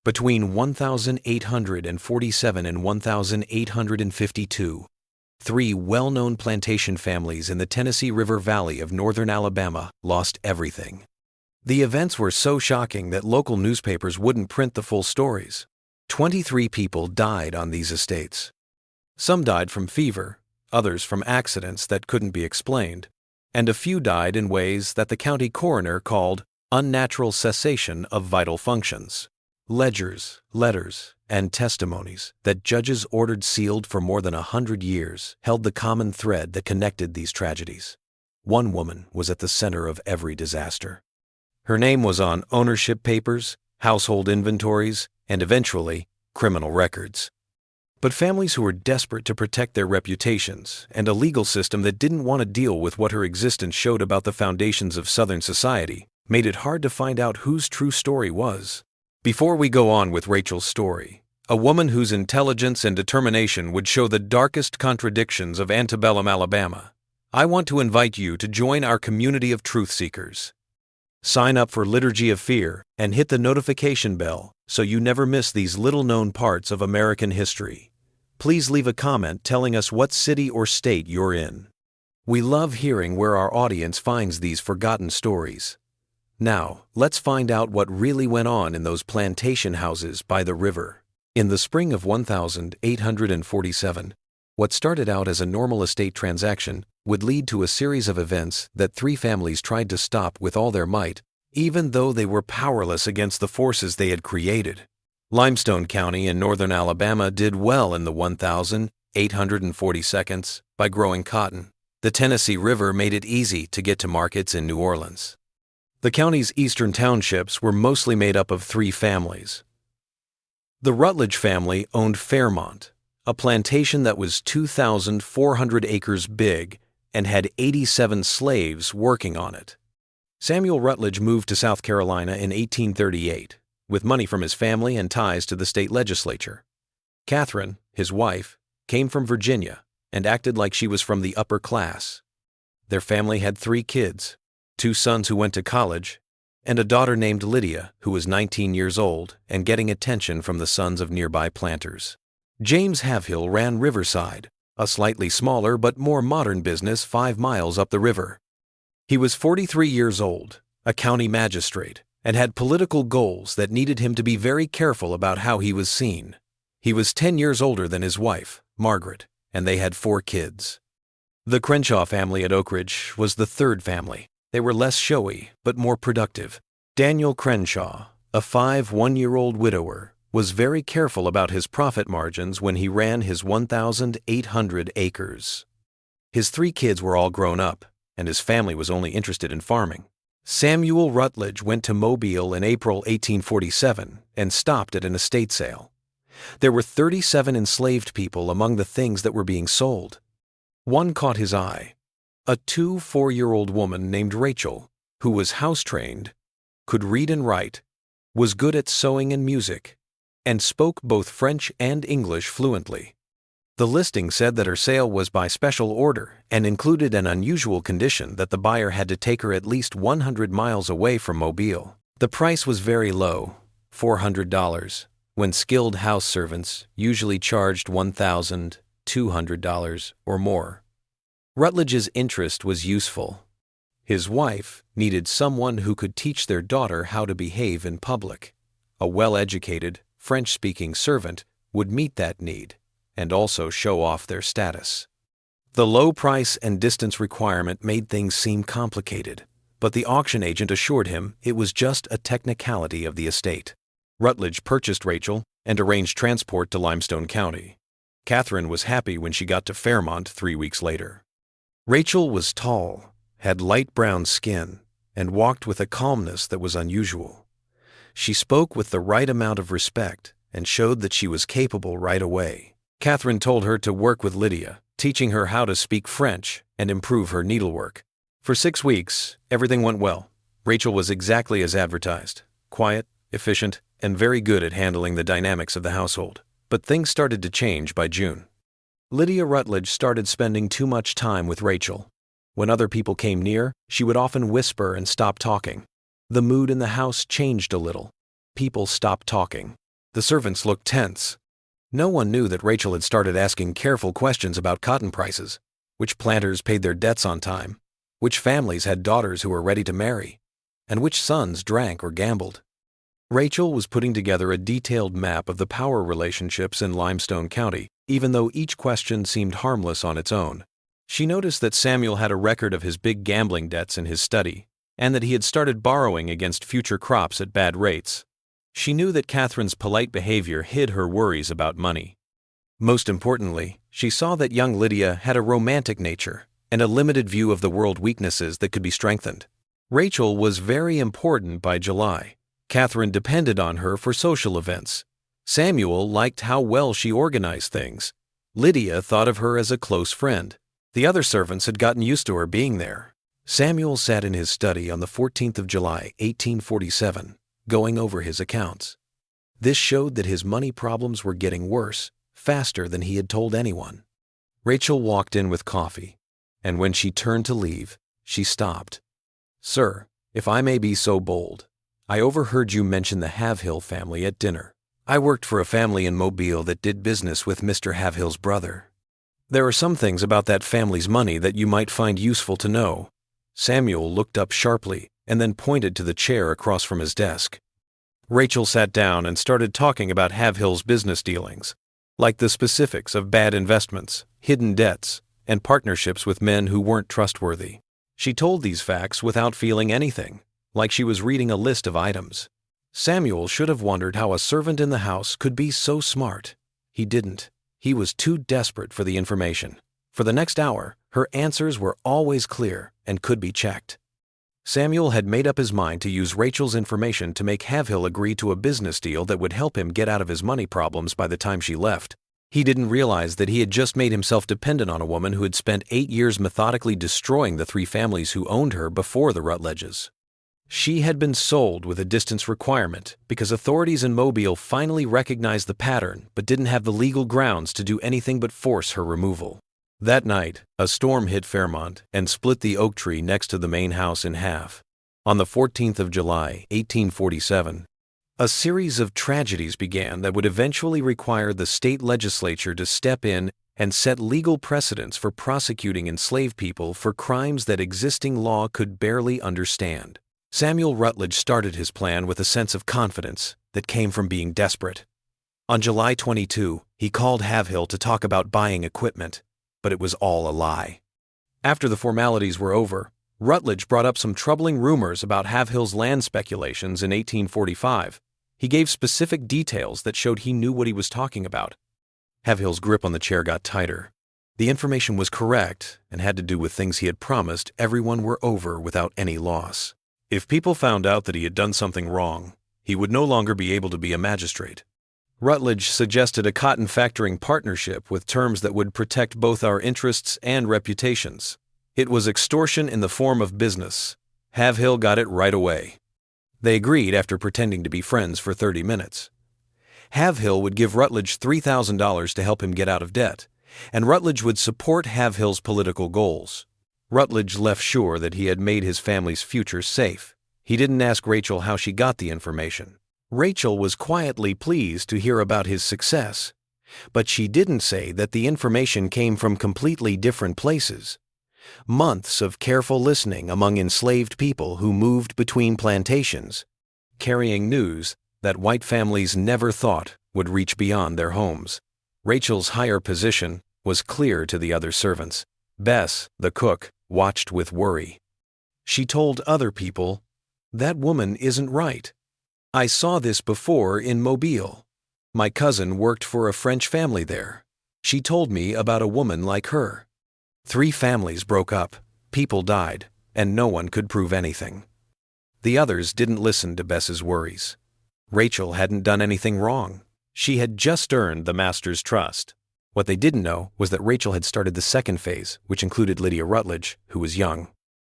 Between 1847 and 1852, three well-known plantation families in the Tennessee River Valley of northern Alabama lost everything. The events were so shocking that local newspapers wouldn't print the full stories. 23 people died on these estates. Some died from fever, others from accidents that couldn't be explained, and a few died in ways that the county coroner called unnatural cessation of vital functions. Ledgers, letters, and testimonies that judges ordered sealed for more than 100 years held the common thread that connected these tragedies. One woman was at the center of every disaster. Her name was on ownership papers, household inventories, and eventually, criminal records. But families who were desperate to protect their reputations and a legal system that didn't want to deal with what her existence showed about the foundations of Southern society made it hard to find out whose true story was. Before we go on with Rachel's story, a woman whose intelligence and determination would show the darkest contradictions of antebellum Alabama, I want to invite you to join our community of truth seekers. Sign up for Liturgy of Fear and hit the notification bell so you never miss these little-known parts of American history. Please leave a comment telling us what city or state you're in. We love hearing where our audience finds these forgotten stories. Now, let's find out what really went on in those plantation houses by the river. In the spring of 1847, what started out as a normal estate transaction would lead to a series of events that three families tried to stop with all their might, even though they were powerless against the forces they had created. Limestone County in northern Alabama did well in the 1842 by growing cotton. The Tennessee River made it easy to get to markets in New Orleans. The county's eastern townships were mostly made up of three families. The Rutledge family owned Fairmont, a plantation that was 2,400 acres big and had 87 slaves working on it. Samuel Rutledge moved to South Carolina in 1838, with money from his family and ties to the state legislature. Catherine, his wife, came from Virginia and acted like she was from the upper class. Their family had 3 kids, 2 sons who went to college, and a daughter named Lydia who was 19 years old and getting attention from the sons of nearby planters. James Havill ran Riverside, a slightly smaller but more modern business 5 miles up the river. He was 43 years old, a county magistrate, and had political goals that needed him to be very careful about how he was seen. He was 10 years older than his wife, Margaret, and they had 4 kids. The Crenshaw family at Oak Ridge was the third family. They were less showy, but more productive. Daniel Crenshaw, a 5 one-year-old widower, was very careful about his profit margins when he ran his 1,800 acres. His 3 kids were all grown up, and his family was only interested in farming. Samuel Rutledge went to Mobile in April 1847 and stopped at an estate sale. There were 37 enslaved people among the things that were being sold. One caught his eye. A 2 4-year-old woman named Rachel, who was house-trained, could read and write, was good at sewing and music, and spoke both French and English fluently. The listing said that her sale was by special order and included an unusual condition that the buyer had to take her at least 100 miles away from Mobile. The price was very low, $400, when skilled house servants usually charged $1,200 or more. Rutledge's interest was useful. His wife needed someone who could teach their daughter how to behave in public. A well-educated, French-speaking servant would meet that need and also show off their status. The low price and distance requirement made things seem complicated, but the auction agent assured him it was just a technicality of the estate. Rutledge purchased Rachel and arranged transport to Limestone County. Catherine was happy when she got to Fairmont 3 weeks later. Rachel was tall, had light brown skin, and walked with a calmness that was unusual. She spoke with the right amount of respect and showed that she was capable right away. Catherine told her to work with Lydia, teaching her how to speak French and improve her needlework. For 6 weeks, everything went well. Rachel was exactly as advertised, quiet, efficient, and very good at handling the dynamics of the household. But things started to change by June. Lydia Rutledge started spending too much time with Rachel. When other people came near, she would often whisper and stop talking. The mood in the house changed a little. People stopped talking. The servants looked tense. No one knew that Rachel had started asking careful questions about cotton prices, which planters paid their debts on time, which families had daughters who were ready to marry, and which sons drank or gambled. Rachel was putting together a detailed map of the power relationships in Limestone County, even though each question seemed harmless on its own. She noticed that Samuel had a record of his big gambling debts in his study, and that he had started borrowing against future crops at bad rates. She knew that Catherine's polite behavior hid her worries about money. Most importantly, she saw that young Lydia had a romantic nature and a limited view of the world weaknesses that could be strengthened. Rachel was very important by July. Catherine depended on her for social events. Samuel liked how well she organized things. Lydia thought of her as a close friend. The other servants had gotten used to her being there. Samuel sat in his study on the 14th of July, 1847, going over his accounts. This showed that his money problems were getting worse, faster than he had told anyone. Rachel walked in with coffee, and when she turned to leave, she stopped. "Sir, if I may be so bold, I overheard you mention the Havill family at dinner. I worked for a family in Mobile that did business with Mr. Havill's brother. There are some things about that family's money that you might find useful to know." Samuel looked up sharply and then pointed to the chair across from his desk. Rachel sat down and started talking about Havill's business dealings, like the specifics of bad investments, hidden debts, and partnerships with men who weren't trustworthy. She told these facts without feeling anything, like she was reading a list of items. Samuel should have wondered how a servant in the house could be so smart. He didn't. He was too desperate for the information. For the next hour, her answers were always clear and could be checked. Samuel had made up his mind to use Rachel's information to make Havill agree to a business deal that would help him get out of his money problems by the time she left. He didn't realize that he had just made himself dependent on a woman who had spent 8 years methodically destroying the 3 families who owned her before the Rutledges. She had been sold with a distance requirement because authorities in Mobile finally recognized the pattern but didn't have the legal grounds to do anything but force her removal. That night, a storm hit Fairmont and split the oak tree next to the main house in half. On the 14th of July, 1847, a series of tragedies began that would eventually require the state legislature to step in and set legal precedents for prosecuting enslaved people for crimes that existing law could barely understand. Samuel Rutledge started his plan with a sense of confidence that came from being desperate. On July 22, he called Havill to talk about buying equipment, but it was all a lie. After the formalities were over, Rutledge brought up some troubling rumors about Havill's land speculations in 1845. He gave specific details that showed he knew what he was talking about. Havill's grip on the chair got tighter. The information was correct and had to do with things he had promised everyone were over without any loss. If people found out that he had done something wrong, he would no longer be able to be a magistrate. Rutledge suggested a cotton factoring partnership with terms that would protect both our interests and reputations. It was extortion in the form of business. Havill got it right away. They agreed after pretending to be friends for 30 minutes. Havill would give Rutledge $3,000 to help him get out of debt, and Rutledge would support Havill's political goals. Rutledge left sure that he had made his family's future safe. He didn't ask Rachel how she got the information. Rachel was quietly pleased to hear about his success, but she didn't say that the information came from completely different places. Months of careful listening among enslaved people who moved between plantations, carrying news that white families never thought would reach beyond their homes. Rachel's higher position was clear to the other servants. Bess, the cook, watched with worry. She told other people, "That woman isn't right. I saw this before in Mobile. My cousin worked for a French family there. She told me about a woman like her." 3 families broke up, people died, and no one could prove anything. The others didn't listen to Bess's worries. Rachel hadn't done anything wrong. She had just earned the master's trust. What they didn't know was that Rachel had started the second phase, which included Lydia Rutledge, who was young.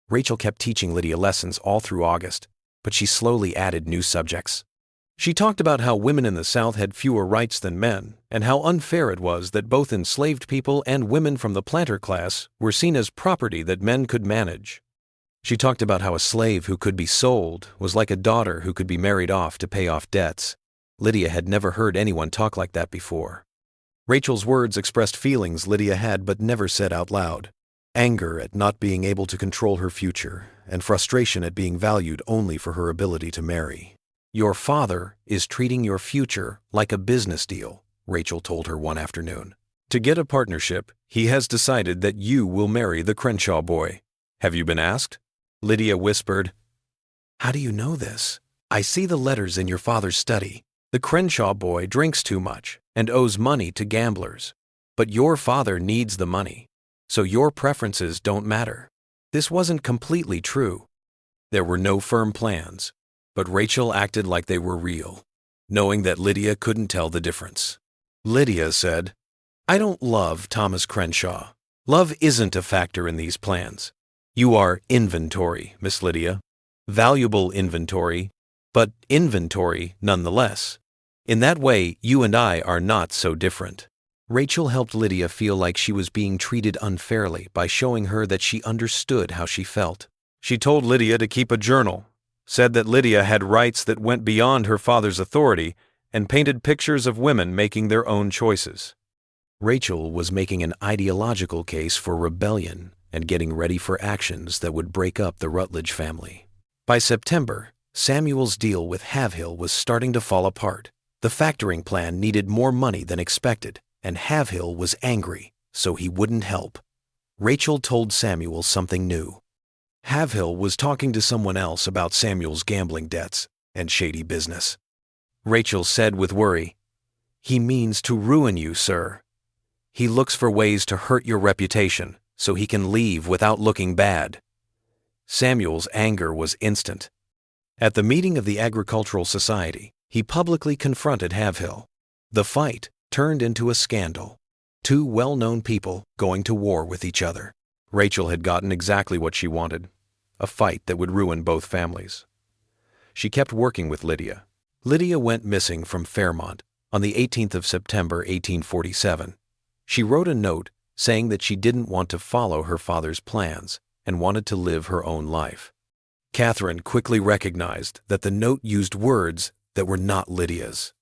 Rachel kept teaching Lydia lessons all through August, but she slowly added new subjects. She talked about how women in the South had fewer rights than men, and how unfair it was that both enslaved people and women from the planter class were seen as property that men could manage. She talked about how a slave who could be sold was like a daughter who could be married off to pay off debts. Lydia had never heard anyone talk like that before. Rachel's words expressed feelings Lydia had but never said out loud. Anger at not being able to control her future, and frustration at being valued only for her ability to marry. "Your father is treating your future like a business deal," Rachel told her one afternoon. "To get a partnership, he has decided that you will marry the Crenshaw boy. Have you been asked?" Lydia whispered, "How do you know this? I see the letters in your father's study. The Crenshaw boy drinks too much and owes money to gamblers. But your father needs the money, so your preferences don't matter." This wasn't completely true. There were no firm plans, but Rachel acted like they were real, knowing that Lydia couldn't tell the difference. Lydia said, "I don't love Thomas Crenshaw. Love isn't a factor in these plans. You are inventory, Miss Lydia. Valuable inventory, but inventory nonetheless. In that way, you and I are not so different." Rachel helped Lydia feel like she was being treated unfairly by showing her that she understood how she felt. She told Lydia to keep a journal, said that Lydia had rights that went beyond her father's authority, and painted pictures of women making their own choices. Rachel was making an ideological case for rebellion and getting ready for actions that would break up the Rutledge family. By September, Samuel's deal with Haverhill was starting to fall apart. The factoring plan needed more money than expected, and Haverhill was angry, so he wouldn't help. Rachel told Samuel something new. Haverhill was talking to someone else about Samuel's gambling debts and shady business. Rachel said with worry, "He means to ruin you, sir. He looks for ways to hurt your reputation so he can leave without looking bad." Samuel's anger was instant. At the meeting of the Agricultural Society, he publicly confronted Haverhill. The fight turned into a scandal. Two well-known people going to war with each other. Rachel had gotten exactly what she wanted, a fight that would ruin both families. She kept working with Lydia. Lydia went missing from Fairmont on the 18th of September, 1847. She wrote a note saying that she didn't want to follow her father's plans and wanted to live her own life. Catherine quickly recognized that the note used words that were not Lydia's.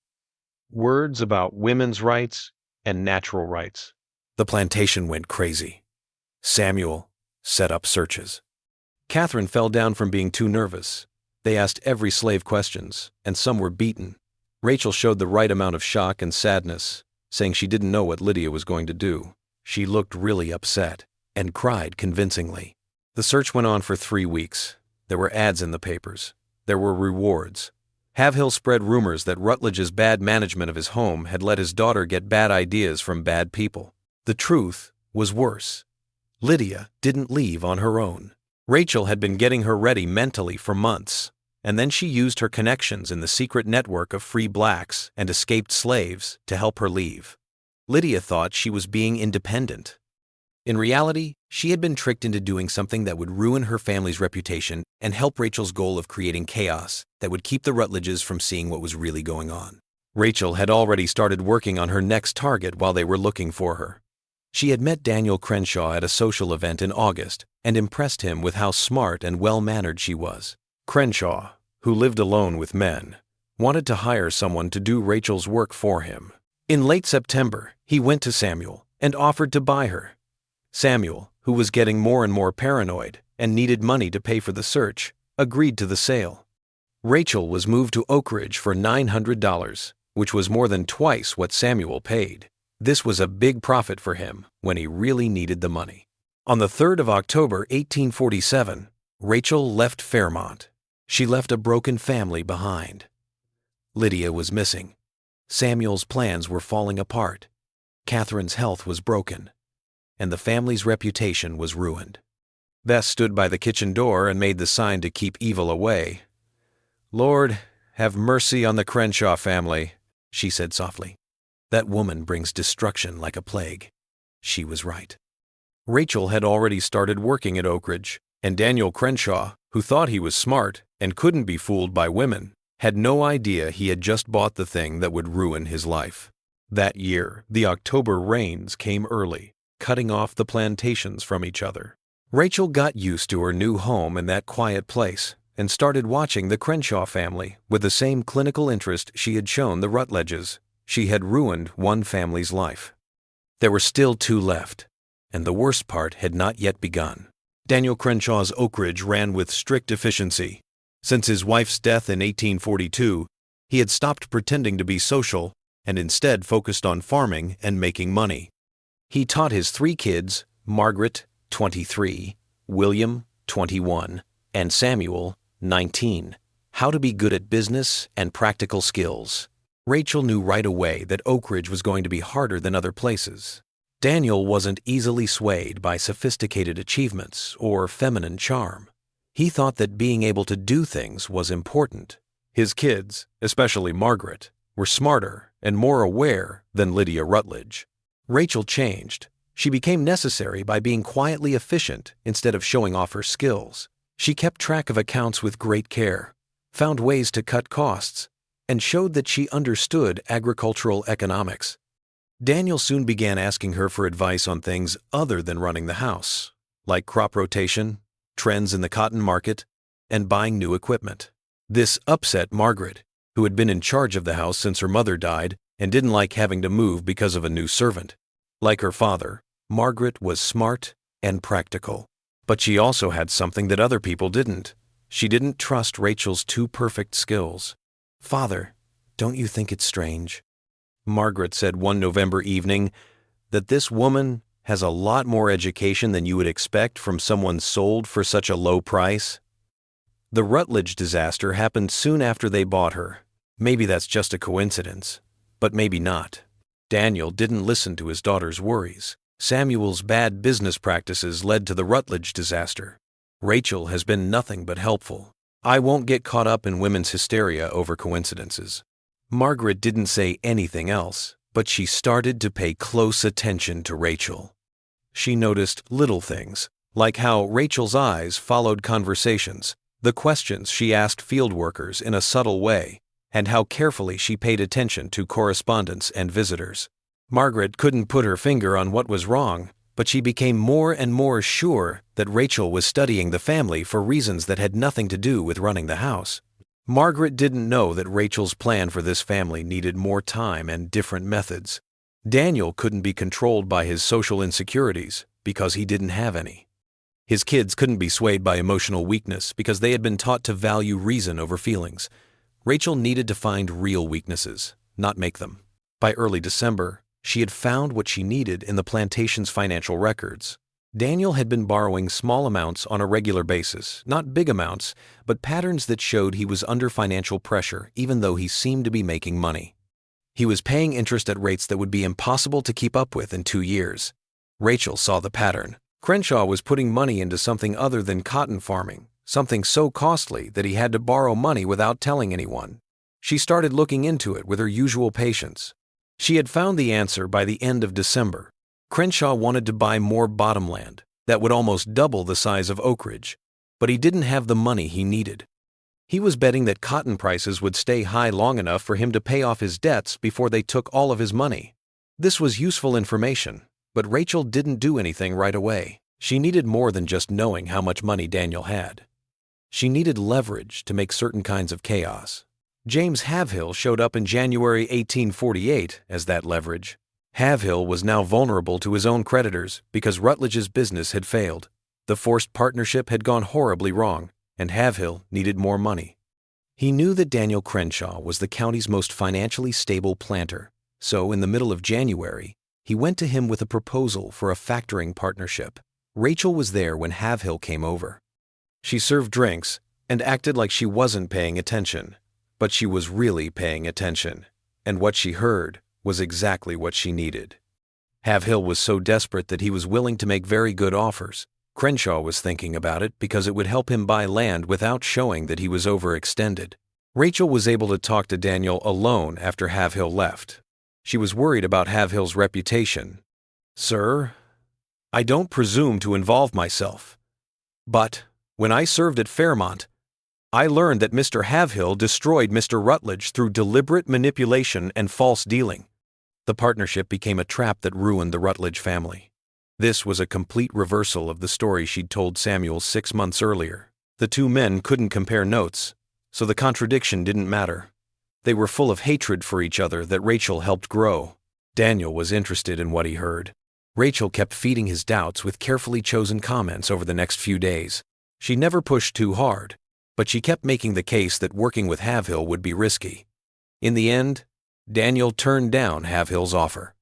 Words about women's rights and natural rights. The plantation went crazy. Samuel set up searches. Catherine fell down from being too nervous. They asked every slave questions, and some were beaten. Rachel showed the right amount of shock and sadness, saying she didn't know what Lydia was going to do. She looked really upset and cried convincingly. The search went on for 3 weeks. There were ads in the papers. There were rewards. Haverhill spread rumors that Rutledge's bad management of his home had let his daughter get bad ideas from bad people. The truth was worse. Lydia didn't leave on her own. Rachel had been getting her ready mentally for months, and then she used her connections in the secret network of free blacks and escaped slaves to help her leave. Lydia thought she was being independent. In reality, she had been tricked into doing something that would ruin her family's reputation and help Rachel's goal of creating chaos that would keep the Rutledges from seeing what was really going on. Rachel had already started working on her next target while they were looking for her. She had met Daniel Crenshaw at a social event in August and impressed him with how smart and well-mannered she was. Crenshaw, who lived alone with men, wanted to hire someone to do Rachel's work for him. In late September, he went to Samuel and offered to buy her. Samuel, who was getting more and more paranoid and needed money to pay for the search, agreed to the sale. Rachel was moved to Oak Ridge for $900, which was more than twice what Samuel paid. This was a big profit for him when he really needed the money. On the 3rd of October, 1847, Rachel left Fairmont. She left a broken family behind. Lydia was missing. Samuel's plans were falling apart. Catherine's health was broken, and the family's reputation was ruined. Bess stood by the kitchen door and made the sign to keep evil away. "Lord, have mercy on the Crenshaw family," she said softly. "That woman brings destruction like a plague." She was right. Rachel had already started working at Oak Ridge, and Daniel Crenshaw, who thought he was smart and couldn't be fooled by women, had no idea he had just bought the thing that would ruin his life. That year, the October rains came early, cutting off the plantations from each other. Rachel got used to her new home in that quiet place and started watching the Crenshaw family with the same clinical interest she had shown the Rutledges. She had ruined one family's life. There were still two left, and the worst part had not yet begun. Daniel Crenshaw's Oak Ridge ran with strict efficiency. Since his wife's death in 1842, he had stopped pretending to be social and instead focused on farming and making money. He taught his three kids, Margaret, 23, William, 21, and Samuel, 19, how to be good at business and practical skills. Rachel knew right away that Oak Ridge was going to be harder than other places. Daniel wasn't easily swayed by sophisticated achievements or feminine charm. He thought that being able to do things was important. His kids, especially Margaret, were smarter and more aware than Lydia Rutledge. Rachel changed. She became necessary by being quietly efficient instead of showing off her skills. She kept track of accounts with great care, found ways to cut costs, and showed that she understood agricultural economics. Daniel soon began asking her for advice on things other than running the house, like crop rotation, trends in the cotton market, and buying new equipment. This upset Margaret, who had been in charge of the house since her mother died and didn't like having to move because of a new servant. Like her father, Margaret was smart and practical. But she also had something that other people didn't. She didn't trust Rachel's two perfect skills. "Father, don't you think it's strange," Margaret said one November evening, "that this woman has a lot more education than you would expect from someone sold for such a low price?" The Rutledge disaster happened soon after they bought her. Maybe that's just a coincidence, but maybe not. Daniel didn't listen to his daughter's worries. Samuel's bad business practices led to the Rutledge disaster. Rachel has been nothing but helpful. I won't get caught up in women's hysteria over coincidences. Margaret didn't say anything else, but she started to pay close attention to Rachel. She noticed little things, like how Rachel's eyes followed conversations, the questions she asked field workers in a subtle way, and how carefully she paid attention to correspondents and visitors. Margaret couldn't put her finger on what was wrong, but she became more and more sure that Rachel was studying the family for reasons that had nothing to do with running the house. Margaret didn't know that Rachel's plan for this family needed more time and different methods. Daniel couldn't be controlled by his social insecurities because he didn't have any. His kids couldn't be swayed by emotional weakness because they had been taught to value reason over feelings. Rachel needed to find real weaknesses, not make them. By early December, she had found what she needed in the plantation's financial records. Daniel had been borrowing small amounts on a regular basis, not big amounts, but patterns that showed he was under financial pressure even though he seemed to be making money. He was paying interest at rates that would be impossible to keep up with in 2 years. Rachel saw the pattern. Crenshaw was putting money into something other than cotton farming, something so costly that he had to borrow money without telling anyone. She started looking into it with her usual patience. She had found the answer by the end of December. Crenshaw wanted to buy more bottomland that would almost double the size of Oak Ridge, but he didn't have the money he needed. He was betting that cotton prices would stay high long enough for him to pay off his debts before they took all of his money. This was useful information, but Rachel didn't do anything right away. She needed more than just knowing how much money Daniel had. She needed leverage to make certain kinds of chaos. James Havill showed up in January 1848 as that leverage. Havill was now vulnerable to his own creditors because Rutledge's business had failed. The forced partnership had gone horribly wrong, and Havill needed more money. He knew that Daniel Crenshaw was the county's most financially stable planter, so in the middle of January, he went to him with a proposal for a factoring partnership. Rachel was there when Havill came over. She served drinks and acted like she wasn't paying attention, but she was really paying attention, and what she heard was exactly what she needed. Havill was so desperate that he was willing to make very good offers. Crenshaw was thinking about it because it would help him buy land without showing that he was overextended. Rachel was able to talk to Daniel alone after Havill left. She was worried about Havill's reputation. "Sir, I don't presume to involve myself, but when I served at Fairmont, I learned that Mr. Havill destroyed Mr. Rutledge through deliberate manipulation and false dealing." The partnership became a trap that ruined the Rutledge family. This was a complete reversal of the story she'd told Samuel 6 months earlier. The two men couldn't compare notes, so the contradiction didn't matter. They were full of hatred for each other that Rachel helped grow. Daniel was interested in what he heard. Rachel kept feeding his doubts with carefully chosen comments over the next few days. She never pushed too hard, but she kept making the case that working with Havill would be risky. In the end, Daniel turned down Havill's offer.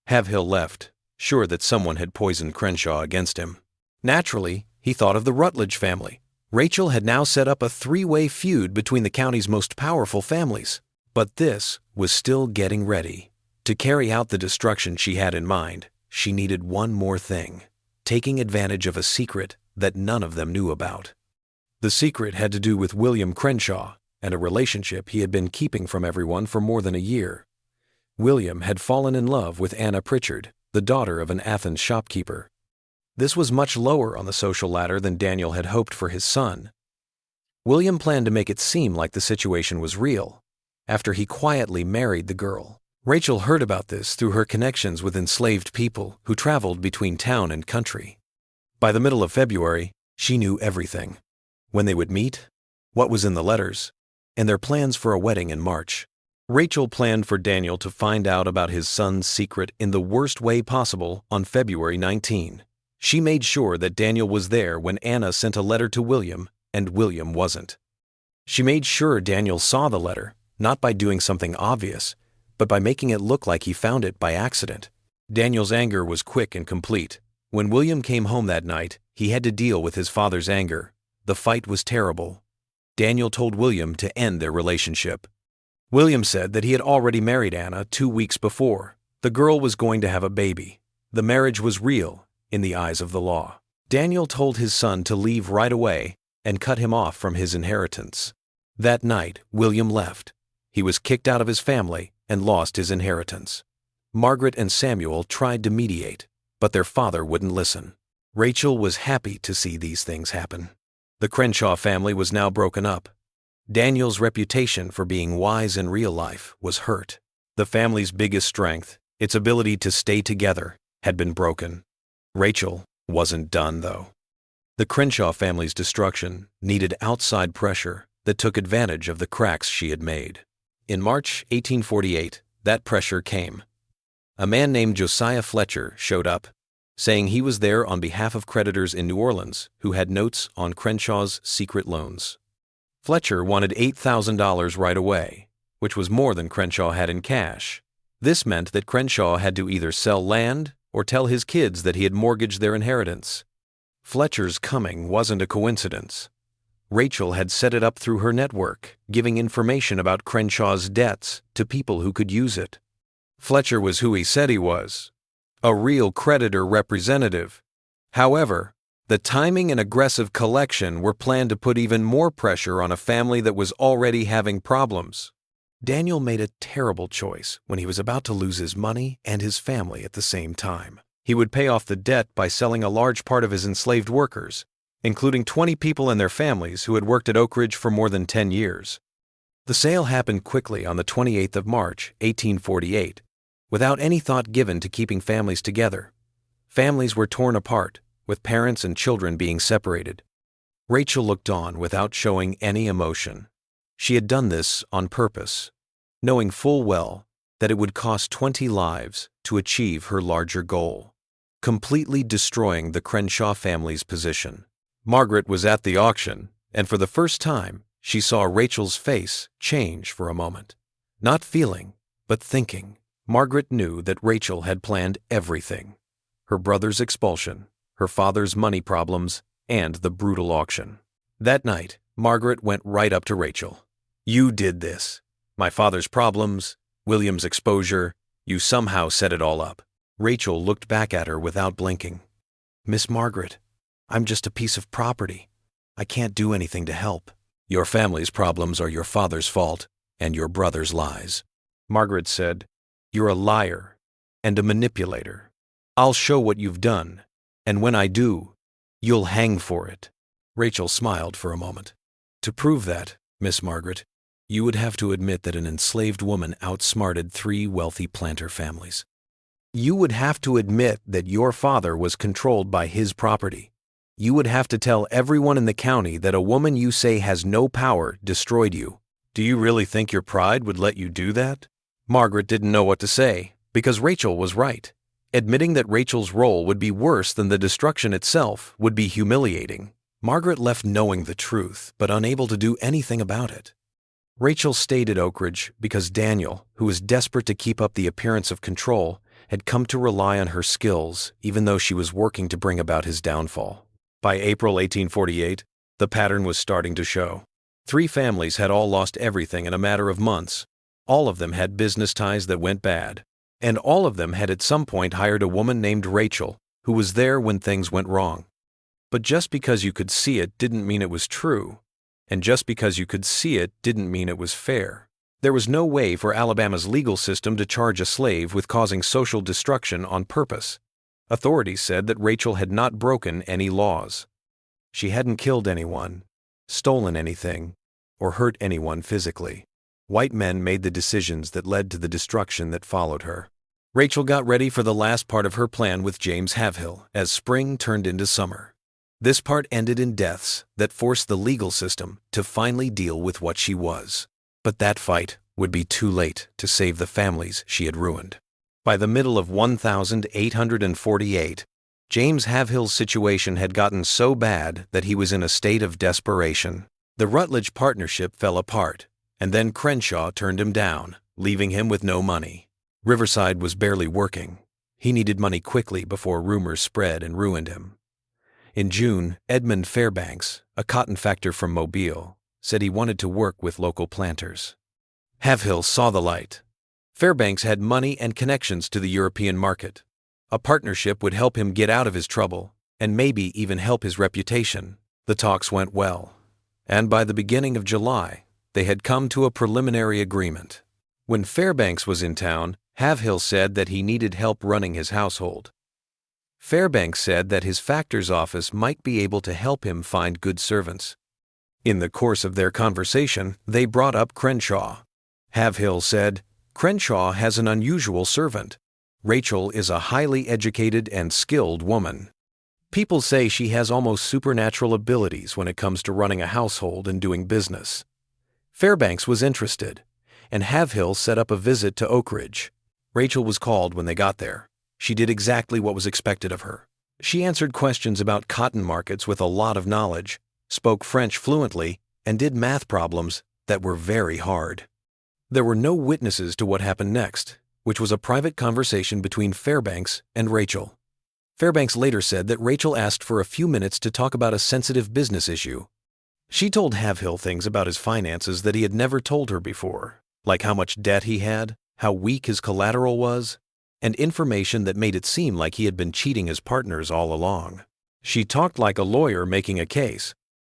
Havill left, sure that someone had poisoned Crenshaw against him. Naturally, he thought of the Rutledge family. Rachel had now set up a three-way feud between the county's most powerful families. But this was still getting ready. To carry out the destruction she had in mind, she needed one more thing: taking advantage of a secret that none of them knew about. The secret had to do with William Crenshaw and a relationship he had been keeping from everyone for more than a year. William had fallen in love with Anna Pritchard, the daughter of an Athens shopkeeper. This was much lower on the social ladder than Daniel had hoped for his son. William planned to make it seem like the situation was real, after he quietly married the girl. Rachel heard about this through her connections with enslaved people who traveled between town and country. By the middle of February, she knew everything: when they would meet, what was in the letters, and their plans for a wedding in March. Rachel planned for Daniel to find out about his son's secret in the worst way possible on February 19. She made sure that Daniel was there when Anna sent a letter to William and William wasn't. She made sure Daniel saw the letter, not by doing something obvious, but by making it look like he found it by accident. Daniel's anger was quick and complete. When William came home that night, he had to deal with his father's anger. The fight was terrible. Daniel told William to end their relationship. William said that he had already married Anna 2 weeks before. The girl was going to have a baby. The marriage was real in the eyes of the law. Daniel told his son to leave right away and cut him off from his inheritance. That night, William left. He was kicked out of his family and lost his inheritance. Margaret and Samuel tried to mediate, but their father wouldn't listen. Rachel was happy to see these things happen. The Crenshaw family was now broken up. Daniel's reputation for being wise in real life was hurt. The family's biggest strength, its ability to stay together, had been broken. Rachel wasn't done, though. The Crenshaw family's destruction needed outside pressure that took advantage of the cracks she had made. In March 1848, that pressure came. A man named Josiah Fletcher showed up, saying he was there on behalf of creditors in New Orleans who had notes on Crenshaw's secret loans. Fletcher wanted $8,000 right away, which was more than Crenshaw had in cash. This meant that Crenshaw had to either sell land or tell his kids that he had mortgaged their inheritance. Fletcher's coming wasn't a coincidence. Rachel had set it up through her network, giving information about Crenshaw's debts to people who could use it. Fletcher was who he said he was, a real creditor representative. However, the timing and aggressive collection were planned to put even more pressure on a family that was already having problems. Daniel made a terrible choice when he was about to lose his money and his family at the same time. He would pay off the debt by selling a large part of his enslaved workers, including 20 people and their families who had worked at Oak Ridge for more than 10 years. The sale happened quickly on the 28th of March, 1848, without any thought given to keeping families together. Families were torn apart, with parents and children being separated. Rachel looked on without showing any emotion. She had done this on purpose, knowing full well that it would cost 20 lives to achieve her larger goal, completely destroying the Crenshaw family's position. Margaret was at the auction, and for the first time, she saw Rachel's face change for a moment. Not feeling, but thinking. Margaret knew that Rachel had planned everything: her brother's expulsion, her father's money problems, and the brutal auction. That night, Margaret went right up to Rachel. "You did this. My father's problems, William's exposure, you somehow set it all up." Rachel looked back at her without blinking. "Miss Margaret, I'm just a piece of property. I can't do anything to help." "Your family's problems are your father's fault and your brother's lies." Margaret said, "You're a liar and a manipulator. I'll show what you've done, and when I do, you'll hang for it." Rachel smiled for a moment. "To prove that, Miss Margaret, you would have to admit that an enslaved woman outsmarted 3 wealthy planter families. You would have to admit that your father was controlled by his property, You would have to tell everyone in the county that a woman you say has no power destroyed you. Do you really think your pride would let you do that?" Margaret didn't know what to say, because Rachel was right. Admitting that Rachel's role would be worse than the destruction itself would be humiliating. Margaret left knowing the truth, but unable to do anything about it. Rachel stayed at Oak Ridge because Daniel, who was desperate to keep up the appearance of control, had come to rely on her skills even though she was working to bring about his downfall. By April 1848, the pattern was starting to show. 3 families had all lost everything in a matter of months. All of them had business ties that went bad, and all of them had at some point hired a woman named Rachel, who was there when things went wrong. But just because you could see it didn't mean it was true, and just because you could see it didn't mean it was fair. There was no way for Alabama's legal system to charge a slave with causing social destruction on purpose. Authorities said that Rachel had not broken any laws. She hadn't killed anyone, stolen anything, or hurt anyone physically. White men made the decisions that led to the destruction that followed her. Rachel got ready for the last part of her plan with James Havill as spring turned into summer. This part ended in deaths that forced the legal system to finally deal with what she was. But that fight would be too late to save the families she had ruined. By the middle of 1848, James Havill's situation had gotten so bad that he was in a state of desperation. The Rutledge partnership fell apart, and then Crenshaw turned him down, leaving him with no money. Riverside was barely working. He needed money quickly before rumors spread and ruined him. In June, Edmund Fairbanks, a cotton factor from Mobile, said he wanted to work with local planters. Havill saw the light. Fairbanks had money and connections to the European market. A partnership would help him get out of his trouble, and maybe even help his reputation. The talks went well, and by the beginning of July, they had come to a preliminary agreement. When Fairbanks was in town, Havill said that he needed help running his household. Fairbanks said that his factor's office might be able to help him find good servants. In the course of their conversation, they brought up Crenshaw. Havill said, "Crenshaw has an unusual servant. Rachel is a highly educated and skilled woman. People say she has almost supernatural abilities when it comes to running a household and doing business." Fairbanks was interested, and Havill set up a visit to Oak Ridge. Rachel was called when they got there. She did exactly what was expected of her. She answered questions about cotton markets with a lot of knowledge, spoke French fluently, and did math problems that were very hard. There were no witnesses to what happened next, which was a private conversation between Fairbanks and Rachel. Fairbanks later said that Rachel asked for a few minutes to talk about a sensitive business issue. She told Havill things about his finances that he had never told her before, like how much debt he had, how weak his collateral was, and information that made it seem like he had been cheating his partners all along. She talked like a lawyer making a case.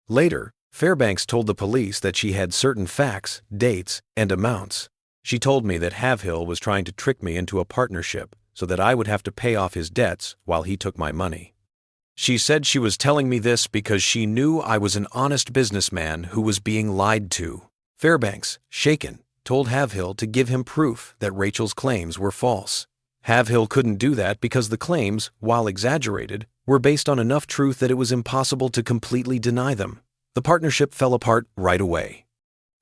Later, Fairbanks told the police that she had certain facts, dates, and amounts. She told me that Havill was trying to trick me into a partnership so that I would have to pay off his debts while he took my money. She said she was telling me this because she knew I was an honest businessman who was being lied to. Fairbanks, shaken, told Havill to give him proof that Rachel's claims were false. Havill couldn't do that because the claims, while exaggerated, were based on enough truth that it was impossible to completely deny them. The partnership fell apart right away.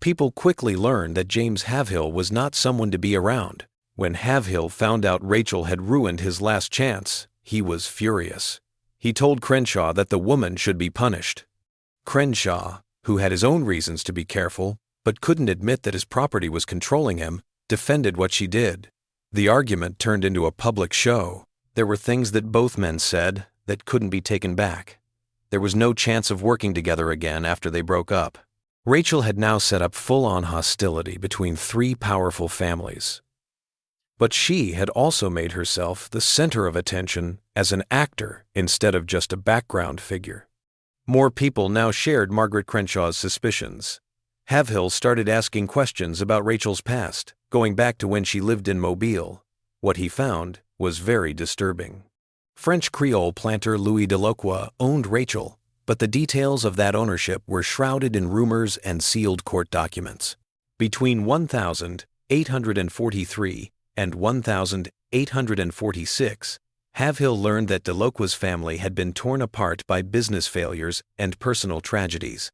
People quickly learned that James Havill was not someone to be around. When Havill found out Rachel had ruined his last chance, he was furious. He told Crenshaw that the woman should be punished. Crenshaw, who had his own reasons to be careful, but couldn't admit that his property was controlling him, defended what she did. The argument turned into a public show. There were things that both men said that couldn't be taken back. There was no chance of working together again after they broke up. Rachel had now set up full-on hostility between 3 powerful families. But she had also made herself the center of attention as an actor instead of just a background figure. More people now shared Margaret Crenshaw's suspicions. Havill started asking questions about Rachel's past, going back to when she lived in Mobile. What he found was very disturbing. French Creole planter Louis Delacroix owned Rachel, but the details of that ownership were shrouded in rumors and sealed court documents. Between 1843 and 1846, Haverhill learned that Delacroix's family had been torn apart by business failures and personal tragedies.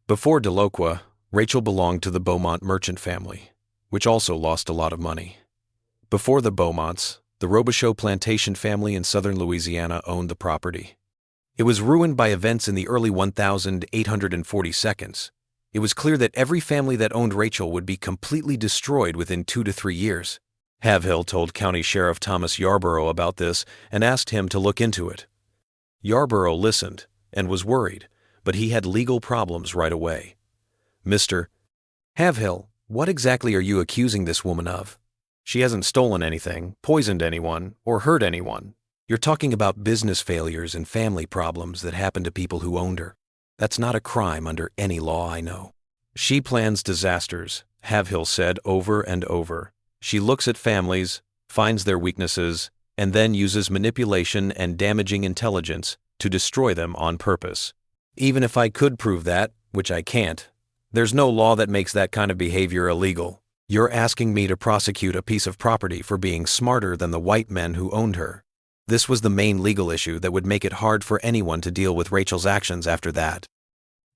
Before Delacroix, Rachel belonged to the Beaumont merchant family, which also lost a lot of money. Before the Beaumonts, the Robichaux plantation family in southern Louisiana owned the property. It was ruined by events in the early 1842s. It was clear that every family that owned Rachel would be completely destroyed within 2 to 3 years. Haverhill told County Sheriff Thomas Yarborough about this and asked him to look into it. Yarborough listened and was worried, but he had legal problems right away. Mr. Haverhill, what exactly are you accusing this woman of? She hasn't stolen anything, poisoned anyone, or hurt anyone. You're talking about business failures and family problems that happened to people who owned her. That's not a crime under any law I know. She plans disasters, Haverhill said over and over. She looks at families, finds their weaknesses, and then uses manipulation and damaging intelligence to destroy them on purpose. Even if I could prove that, which I can't, there's no law that makes that kind of behavior illegal. You're asking me to prosecute a piece of property for being smarter than the white men who owned her. This was the main legal issue that would make it hard for anyone to deal with Rachel's actions after that.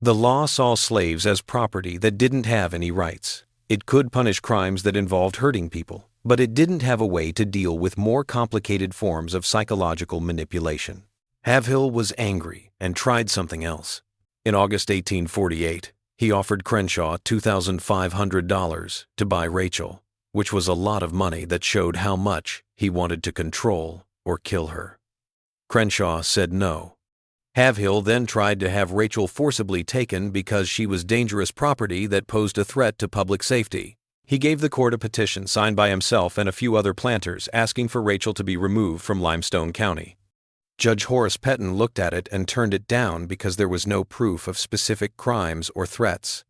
The law saw slaves as property that didn't have any rights. It could punish crimes that involved hurting people, but it didn't have a way to deal with more complicated forms of psychological manipulation. Haverhill was angry and tried something else. In August 1848, he offered Crenshaw $2,500 to buy Rachel, which was a lot of money that showed how much he wanted to control or kill her. Crenshaw said no. Haverhill then tried to have Rachel forcibly taken because she was dangerous property that posed a threat to public safety. He gave the court a petition signed by himself and a few other planters asking for Rachel to be removed from Limestone County. Judge Horace Pettin looked at it and turned it down because there was no proof of specific crimes or threats.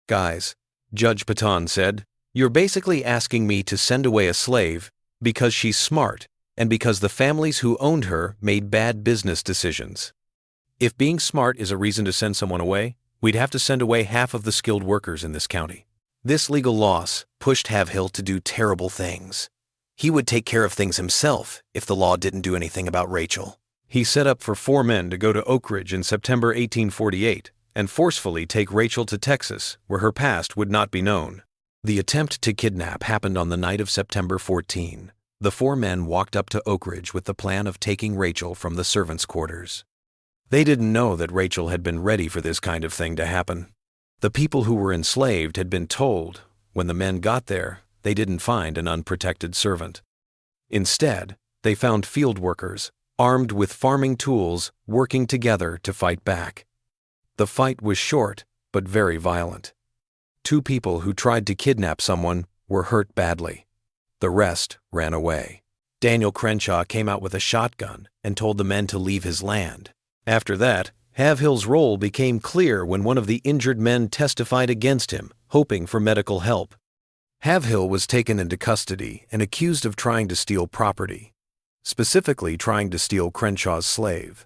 Guys, Judge Pettin said, you're basically asking me to send away a slave because she's smart and because the families who owned her made bad business decisions. If being smart is a reason to send someone away, we'd have to send away half of the skilled workers in this county. This legal loss pushed Haverhill to do terrible things. He would take care of things himself if the law didn't do anything about Rachel. He set up for 4 men to go to Oak Ridge in September 1848 and forcefully take Rachel to Texas, where her past would not be known. The attempt to kidnap happened on the night of September 14. The 4 men walked up to Oak Ridge with the plan of taking Rachel from the servants' quarters. They didn't know that Rachel had been ready for this kind of thing to happen. The people who were enslaved had been told, when the men got there, they didn't find an unprotected servant. Instead, they found field workers, armed with farming tools, working together to fight back. The fight was short, but very violent. 2 people who tried to kidnap someone were hurt badly. The rest ran away. Daniel Crenshaw came out with a shotgun and told the men to leave his land. After that, Haverhill's role became clear when one of the injured men testified against him, hoping for medical help. Haverhill was taken into custody and accused of trying to steal property, specifically trying to steal Crenshaw's slave.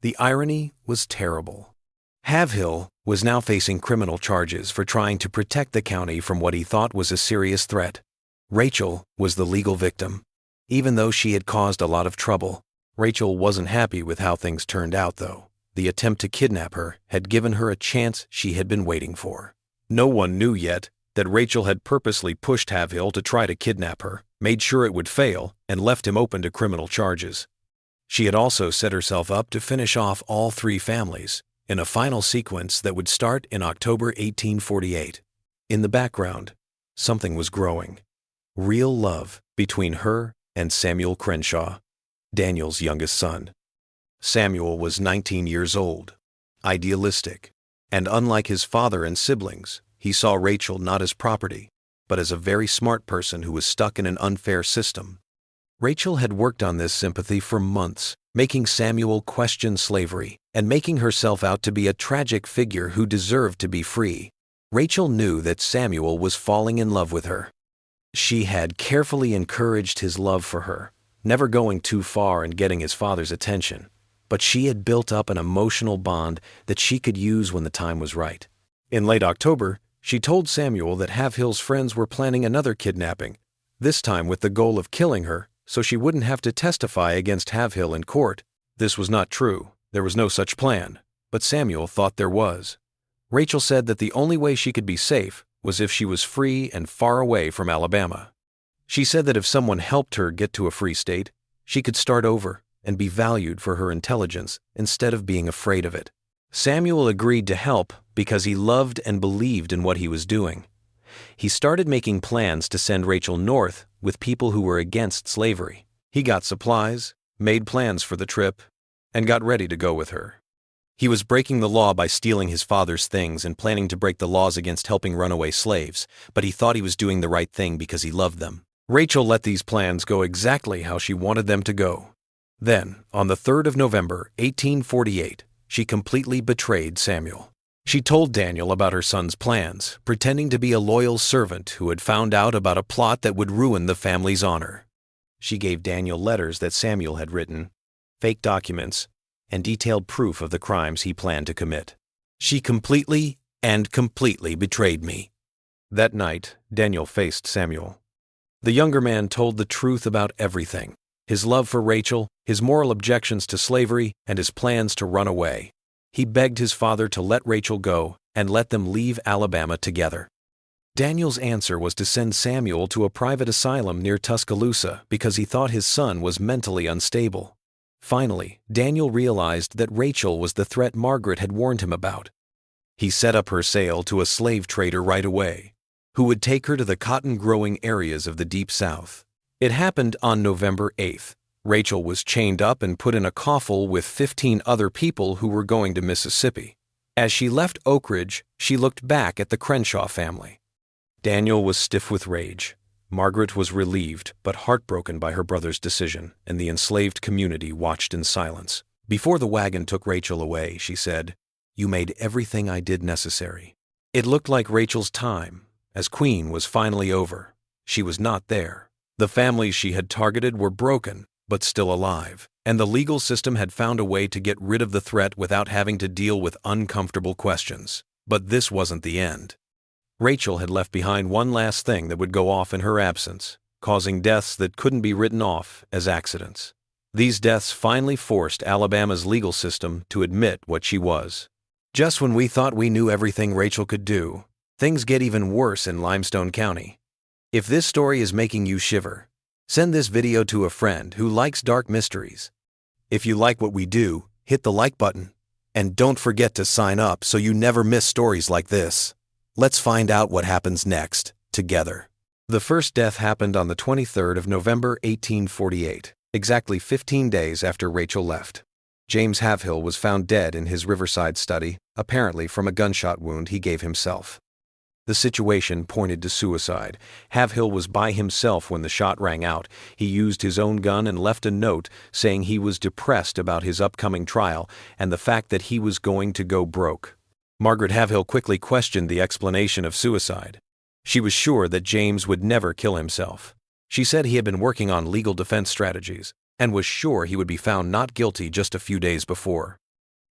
The irony was terrible. Haverhill was now facing criminal charges for trying to protect the county from what he thought was a serious threat. Rachel was the legal victim. Even though she had caused a lot of trouble, Rachel wasn't happy with how things turned out, though. The attempt to kidnap her had given her a chance she had been waiting for. No one knew yet that Rachel had purposely pushed Haverhill to try to kidnap her, made sure it would fail, and left him open to criminal charges. She had also set herself up to finish off all 3 families in a final sequence that would start in October 1848. In the background, something was growing. Real love between her and Samuel Crenshaw, Daniel's youngest son. Samuel was 19 years old, idealistic, and unlike his father and siblings, he saw Rachel not as property, but as a very smart person who was stuck in an unfair system. Rachel had worked on this sympathy for months, making Samuel question slavery and making herself out to be a tragic figure who deserved to be free. Rachel knew that Samuel was falling in love with her. She had carefully encouraged his love for her, never going too far and getting his father's attention, but she had built up an emotional bond that she could use when the time was right. In late October, she told Samuel that Haverhill's friends were planning another kidnapping, this time with the goal of killing her so she wouldn't have to testify against Havill in court. This was not true. There was no such plan, but Samuel thought there was. Rachel said that the only way she could be safe was if she was free and far away from Alabama. She said that if someone helped her get to a free state, she could start over and be valued for her intelligence instead of being afraid of it. Samuel agreed to help because he loved and believed in what he was doing. He started making plans to send Rachel north with people who were against slavery. He got supplies, made plans for the trip, and got ready to go with her. He was breaking the law by stealing his father's things and planning to break the laws against helping runaway slaves, but he thought he was doing the right thing because he loved them. Rachel let these plans go exactly how she wanted them to go. Then, on the 3rd of November, 1848, she completely betrayed Samuel. She told Daniel about her son's plans, pretending to be a loyal servant who had found out about a plot that would ruin the family's honor. She gave Daniel letters that Samuel had written, fake documents, and detailed proof of the crimes he planned to commit. She completely betrayed me. That night, Daniel faced Samuel. The younger man told the truth about everything: his love for Rachel, his moral objections to slavery, and his plans to run away. He begged his father to let Rachel go and let them leave Alabama together. Daniel's answer was to send Samuel to a private asylum near Tuscaloosa because he thought his son was mentally unstable. Finally, Daniel realized that Rachel was the threat Margaret had warned him about. He set up her sale to a slave trader right away, who would take her to the cotton-growing areas of the Deep South. It happened on November 8th. Rachel was chained up and put in a coffle with 15 other people who were going to Mississippi. As she left Oak Ridge, she looked back at the Crenshaw family. Daniel was stiff with rage. Margaret was relieved but heartbroken by her brother's decision, and the enslaved community watched in silence. Before the wagon took Rachel away, she said, "You made everything I did necessary." It looked like Rachel's time as queen was finally over. She was not there. The families she had targeted were broken, but still alive, and the legal system had found a way to get rid of the threat without having to deal with uncomfortable questions. But this wasn't the end. Rachel had left behind one last thing that would go off in her absence, causing deaths that couldn't be written off as accidents. These deaths finally forced Alabama's legal system to admit what she was. Just when we thought we knew everything Rachel could do, things get even worse in Limestone County. If this story is making you shiver, send this video to a friend who likes dark mysteries. If you like what we do, hit the like button. And don't forget to sign up so you never miss stories like this. Let's find out what happens next, together. The first death happened on the 23rd of November, 1848, exactly 15 days after Rachel left. James Havill was found dead in his Riverside study, apparently from a gunshot wound he gave himself. The situation pointed to suicide. Havill was by himself when the shot rang out. He used his own gun and left a note saying he was depressed about his upcoming trial and the fact that he was going to go broke. Margaret Havill quickly questioned the explanation of suicide. She was sure that James would never kill himself. She said he had been working on legal defense strategies and was sure he would be found not guilty just a few days before.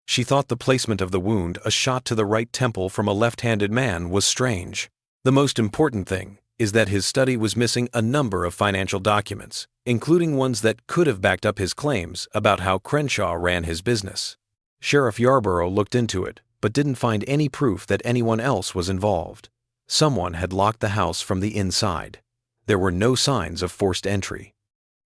She thought the placement of the wound, a shot to the right temple from a left-handed man, was strange. The most important thing is that his study was missing a number of financial documents, including ones that could have backed up his claims about how Crenshaw ran his business. Sheriff Yarborough looked into it, but didn't find any proof that anyone else was involved. Someone had locked the house from the inside. There were no signs of forced entry.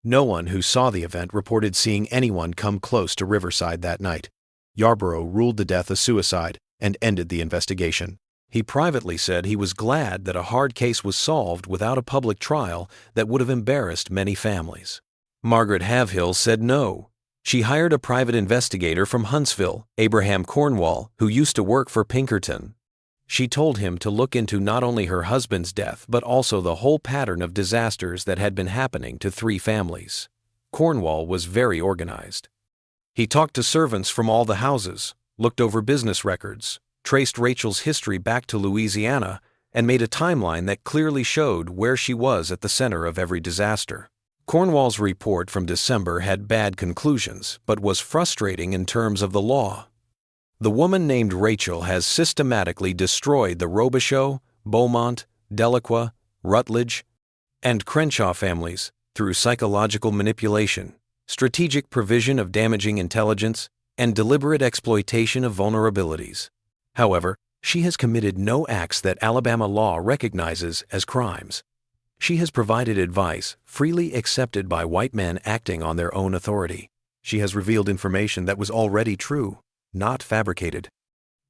No one who saw the event reported seeing anyone come close to Riverside that night. Yarborough ruled the death a suicide and ended the investigation. He privately said he was glad that a hard case was solved without a public trial that would have embarrassed many families. Margaret Havill said no. She hired a private investigator from Huntsville, Abraham Cornwall, who used to work for Pinkerton. She told him to look into not only her husband's death but also the whole pattern of disasters that had been happening to 3 families. Cornwall was very organized. He talked to servants from all the houses, looked over business records, traced Rachel's history back to Louisiana, and made a timeline that clearly showed where she was at the center of every disaster. Cornwall's report from December had bad conclusions, but was frustrating in terms of the law. The woman named Rachel has systematically destroyed the Robichaux, Beaumont, Delacroix, Rutledge, and Crenshaw families through psychological manipulation, strategic provision of damaging intelligence, and deliberate exploitation of vulnerabilities. However, she has committed no acts that Alabama law recognizes as crimes. She has provided advice freely accepted by white men acting on their own authority. She has revealed information that was already true, not fabricated.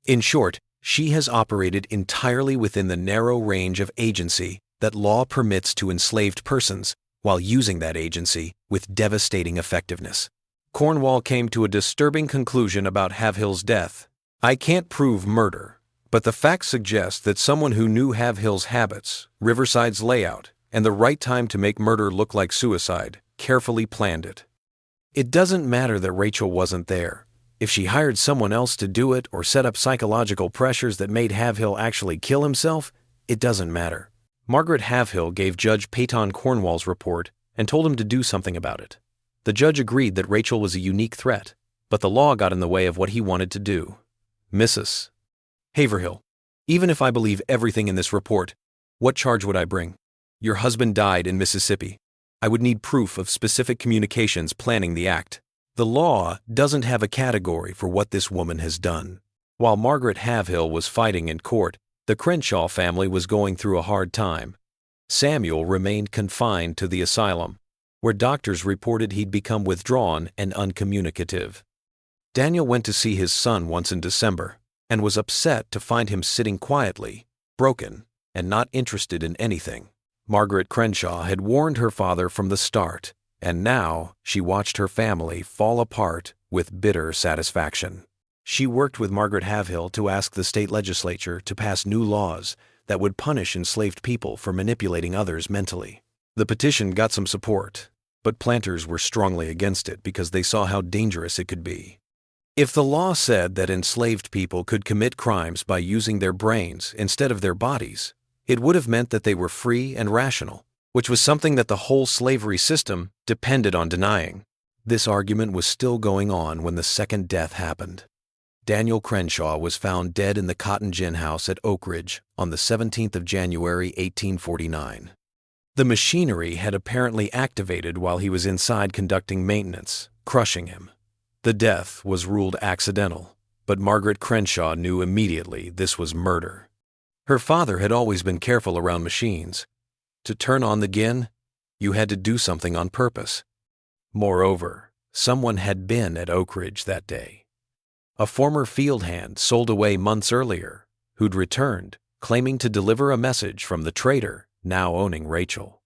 In short, she has operated entirely within the narrow range of agency that law permits to enslaved persons, while using that agency with devastating effectiveness. Cornwall came to a disturbing conclusion about Havhill's death. I can't prove murder, but the facts suggest that someone who knew Havhill's habits, Riverside's layout, and the right time to make murder look like suicide carefully planned it. It doesn't matter that Rachel wasn't there. If she hired someone else to do it or set up psychological pressures that made Havhill actually kill himself, it doesn't matter. Margaret Havhill gave Judge Peyton Cornwall's report and told him to do something about it. The judge agreed that Rachel was a unique threat, but the law got in the way of what he wanted to do. Mrs. Haverhill, even if I believe everything in this report, what charge would I bring? Your husband died in Mississippi. I would need proof of specific communications planning the act. The law doesn't have a category for what this woman has done. While Margaret Havhill was fighting in court, the Crenshaw family was going through a hard time. Samuel remained confined to the asylum, where doctors reported he'd become withdrawn and uncommunicative. Daniel went to see his son once in December and was upset to find him sitting quietly, broken, and not interested in anything. Margaret Crenshaw had warned her father from the start, and now she watched her family fall apart with bitter satisfaction. She worked with Margaret Havhill to ask the state legislature to pass new laws that would punish enslaved people for manipulating others mentally. The petition got some support, but planters were strongly against it because they saw how dangerous it could be. If the law said that enslaved people could commit crimes by using their brains instead of their bodies, it would have meant that they were free and rational, which was something that the whole slavery system depended on denying. This argument was still going on when the second death happened. Daniel Crenshaw was found dead in the cotton gin house at Oak Ridge on the 17th of January, 1849. The machinery had apparently activated while he was inside conducting maintenance, crushing him. The death was ruled accidental, but Margaret Crenshaw knew immediately this was murder. Her father had always been careful around machines. To turn on the gin, you had to do something on purpose. Moreover, someone had been at Oak Ridge that day. A former field hand sold away months earlier, who'd returned, claiming to deliver a message from the trader now owning Rachel.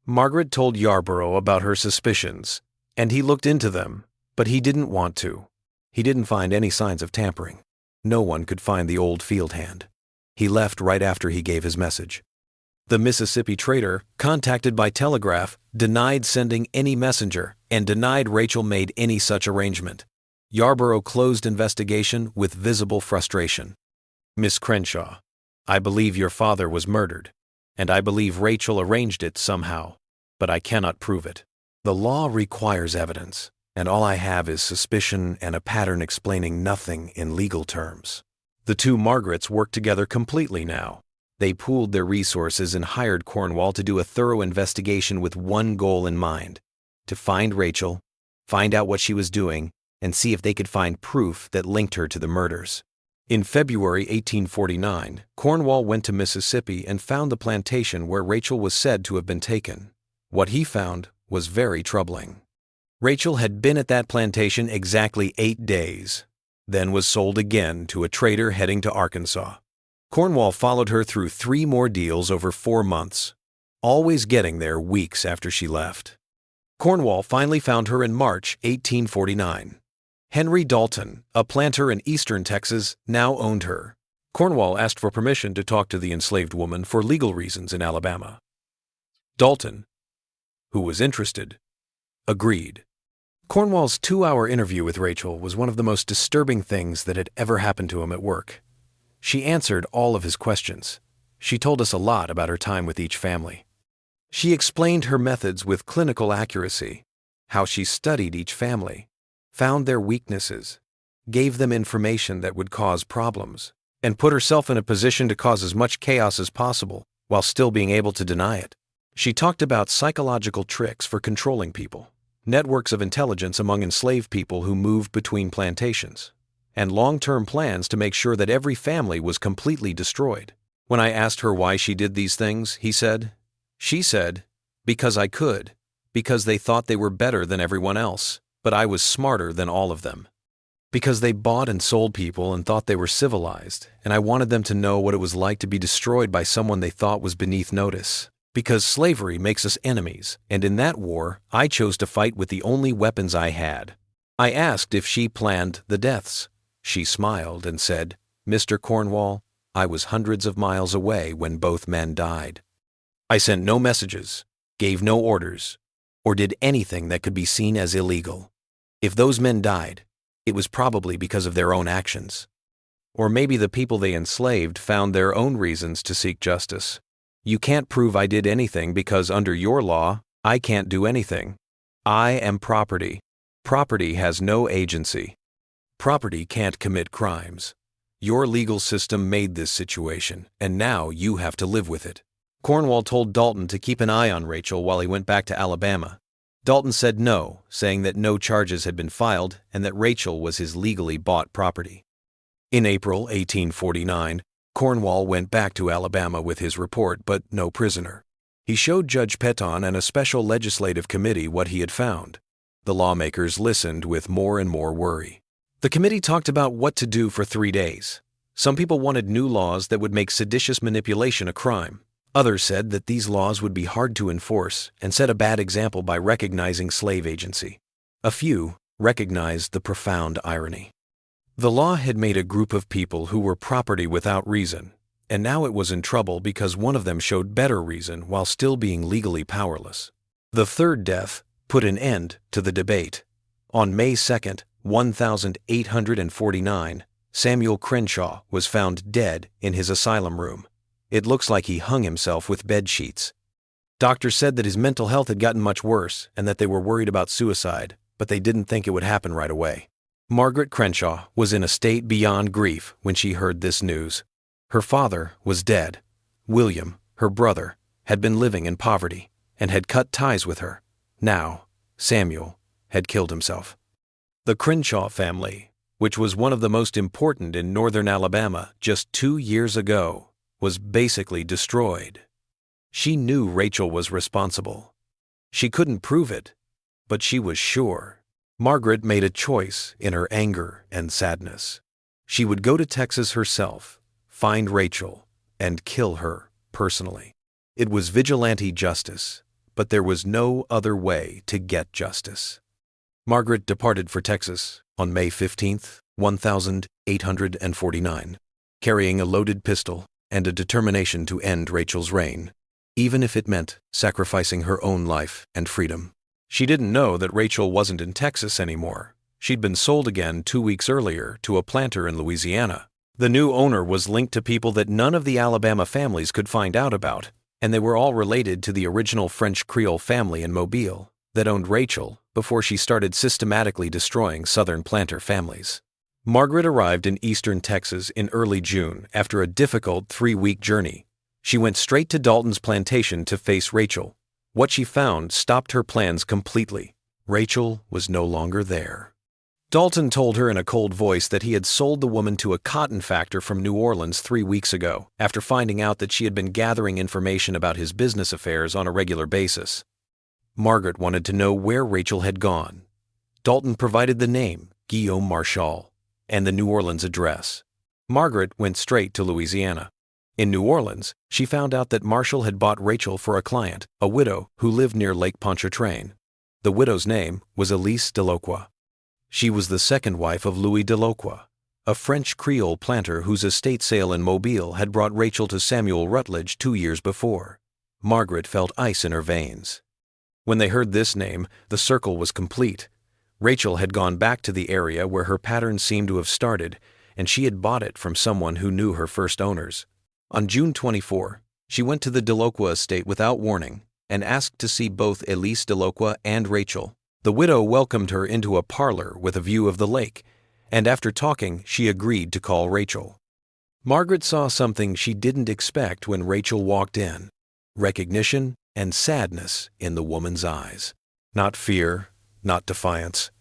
Margaret told Yarborough about her suspicions, and he looked into them, but he didn't want to. He didn't find any signs of tampering. No one could find the old field hand. He left right after he gave his message. The Mississippi trader, contacted by telegraph, denied sending any messenger and denied Rachel made any such arrangement. Yarborough closed investigation with visible frustration. Miss Crenshaw, I believe your father was murdered, and I believe Rachel arranged it somehow, but I cannot prove it. The law requires evidence, and all I have is suspicion and a pattern explaining nothing in legal terms. The two Margarets work together completely now. They pooled their resources and hired Cornwall to do a thorough investigation with one goal in mind: to find Rachel, find out what she was doing, and see if they could find proof that linked her to the murders. In February 1849, Cornwall went to Mississippi and found the plantation where Rachel was said to have been taken. What he found was very troubling. Rachel had been at that plantation exactly 8 days, then was sold again to a trader heading to Arkansas. Cornwall followed her through 3 more deals over 4 months, always getting there weeks after she left. Cornwall finally found her in March 1849. Henry Dalton, a planter in eastern Texas, now owned her. Cornwall asked for permission to talk to the enslaved woman for legal reasons in Alabama. Dalton, who was interested, agreed. Cornwall's 2-hour interview with Rachel was one of the most disturbing things that had ever happened to him at work. She answered all of his questions. She told us a lot about her time with each family. She explained her methods with clinical accuracy, how she studied each family, found their weaknesses, gave them information that would cause problems, and put herself in a position to cause as much chaos as possible while still being able to deny it. She talked about psychological tricks for controlling people, networks of intelligence among enslaved people who moved between plantations, and long-term plans to make sure that every family was completely destroyed. When I asked her why she did these things, she said, because I could, because they thought they were better than everyone else, but I was smarter than all of them. Because they bought and sold people and thought they were civilized, and I wanted them to know what it was like to be destroyed by someone they thought was beneath notice. Because slavery makes us enemies, and in that war, I chose to fight with the only weapons I had. I asked if she planned the deaths. She smiled and said, Mr. Cornwall, I was hundreds of miles away when both men died. I sent no messages, gave no orders, or did anything that could be seen as illegal. If those men died, it was probably because of their own actions. Or maybe the people they enslaved found their own reasons to seek justice. You can't prove I did anything because under your law, I can't do anything. I am property. Property has no agency. Property can't commit crimes. Your legal system made this situation, and now you have to live with it. Cornwall told Dalton to keep an eye on Rachel while he went back to Alabama. Dalton said no, saying that no charges had been filed and that Rachel was his legally bought property. In April 1849, Cornwall went back to Alabama with his report, but no prisoner. He showed Judge Petton and a special legislative committee what he had found. The lawmakers listened with more and more worry. The committee talked about what to do for 3 days. Some people wanted new laws that would make seditious manipulation a crime. Others said that these laws would be hard to enforce and set a bad example by recognizing slave agency. A few recognized the profound irony. The law had made a group of people who were property without reason, and now it was in trouble because one of them showed better reason while still being legally powerless. The third death put an end to the debate. On May 2, 1849, Samuel Crenshaw was found dead in his asylum room. It looks like he hung himself with bed sheets. Doctors said that his mental health had gotten much worse and that they were worried about suicide, but they didn't think it would happen right away. Margaret Crenshaw was in a state beyond grief when she heard this news. Her father was dead. William, her brother, had been living in poverty and had cut ties with her. Now, Samuel had killed himself. The Crenshaw family, which was one of the most important in northern Alabama just 2 years ago, was basically destroyed. She knew Rachel was responsible. She couldn't prove it, but she was sure. Margaret made a choice in her anger and sadness. She would go to Texas herself, find Rachel, and kill her personally. It was vigilante justice, but there was no other way to get justice. Margaret departed for Texas on May 15, 1849, carrying a loaded pistol and a determination to end Rachel's reign, even if it meant sacrificing her own life and freedom. She didn't know that Rachel wasn't in Texas anymore. She'd been sold again 2 weeks earlier to a planter in Louisiana. The new owner was linked to people that none of the Alabama families could find out about, and they were all related to the original French Creole family in Mobile that owned Rachel before she started systematically destroying Southern planter families. Margaret arrived in eastern Texas in early June after a difficult 3-week journey. She went straight to Dalton's plantation to face Rachel. What she found stopped her plans completely. Rachel was no longer there. Dalton told her in a cold voice that he had sold the woman to a cotton factor from New Orleans 3 weeks ago after finding out that she had been gathering information about his business affairs on a regular basis. Margaret wanted to know where Rachel had gone. Dalton provided the name, Guillaume Marshall, and the New Orleans address. Margaret went straight to Louisiana. In New Orleans, she found out that Marshall had bought Rachel for a client, a widow who lived near Lake Pontchartrain. The widow's name was Elise Delacroix. She was the second wife of Louis Delacroix, a French Creole planter whose estate sale in Mobile had brought Rachel to Samuel Rutledge 2 years before. Margaret felt ice in her veins. When they heard this name, the circle was complete. Rachel had gone back to the area where her pattern seemed to have started, and she had bought it from someone who knew her first owners. On June 24, she went to the Delacroix estate without warning and asked to see both Elise Delacroix and Rachel. The widow welcomed her into a parlor with a view of the lake, and after talking, she agreed to call Rachel. Margaret saw something she didn't expect when Rachel walked in: recognition and sadness in the woman's eyes. Not fear, not defiance,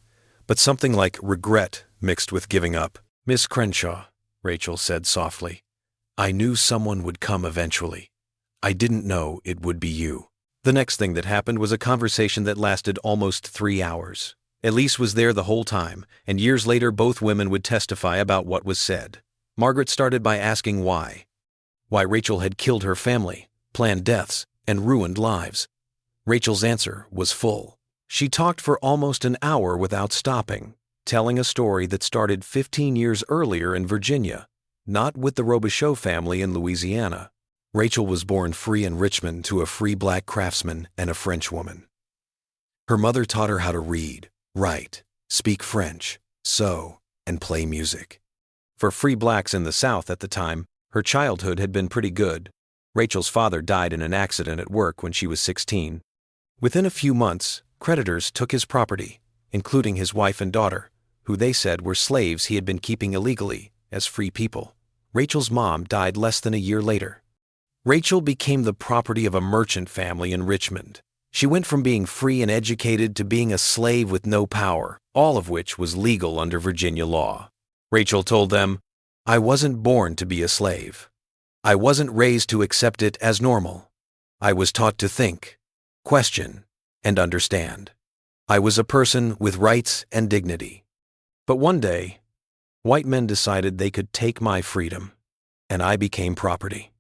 but something like regret mixed with giving up. "Miss Crenshaw," Rachel said softly, "I knew someone would come eventually. I didn't know it would be you." The next thing that happened was a conversation that lasted almost 3 hours. Elise was there the whole time, and years later both women would testify about what was said. Margaret started by asking why. Why Rachel had killed her family, planned deaths, and ruined lives. Rachel's answer was full. She talked for almost an hour without stopping, telling a story that started 15 years earlier in Virginia, not with the Robichaux family in Louisiana. Rachel was born free in Richmond to a free black craftsman and a French woman. Her mother taught her how to read, write, speak French, sew, and play music. For free blacks in the South at the time, her childhood had been pretty good. Rachel's father died in an accident at work when she was 16. Within a few months, creditors took his property, including his wife and daughter, who they said were slaves he had been keeping illegally as free people. Rachel's mom died less than a year later. Rachel became the property of a merchant family in Richmond. She went from being free and educated to being a slave with no power, all of which was legal under Virginia law. Rachel told them, "I wasn't born to be a slave. I wasn't raised to accept it as normal. I was taught to think, question, and understand. I was a person with rights and dignity. But one day, white men decided they could take my freedom, and I became property."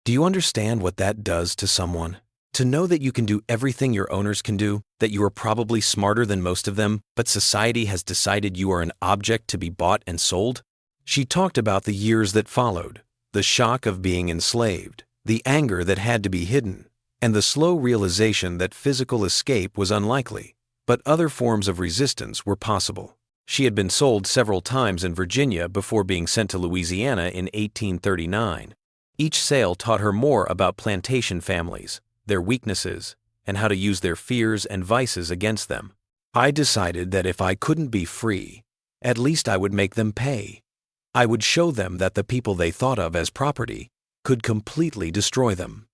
Do you understand what that does to someone? To know that you can do everything your owners can do, that you are probably smarter than most of them, but society has decided you are an object to be bought and sold? She talked about the years that followed, the shock of being enslaved, the anger that had to be hidden, and the slow realization that physical escape was unlikely, but other forms of resistance were possible. She had been sold several times in Virginia before being sent to Louisiana in 1839. Each sale taught her more about plantation families, their weaknesses, and how to use their fears and vices against them. I decided that if I couldn't be free, at least I would make them pay. I would show them that the people they thought of as property could completely destroy them.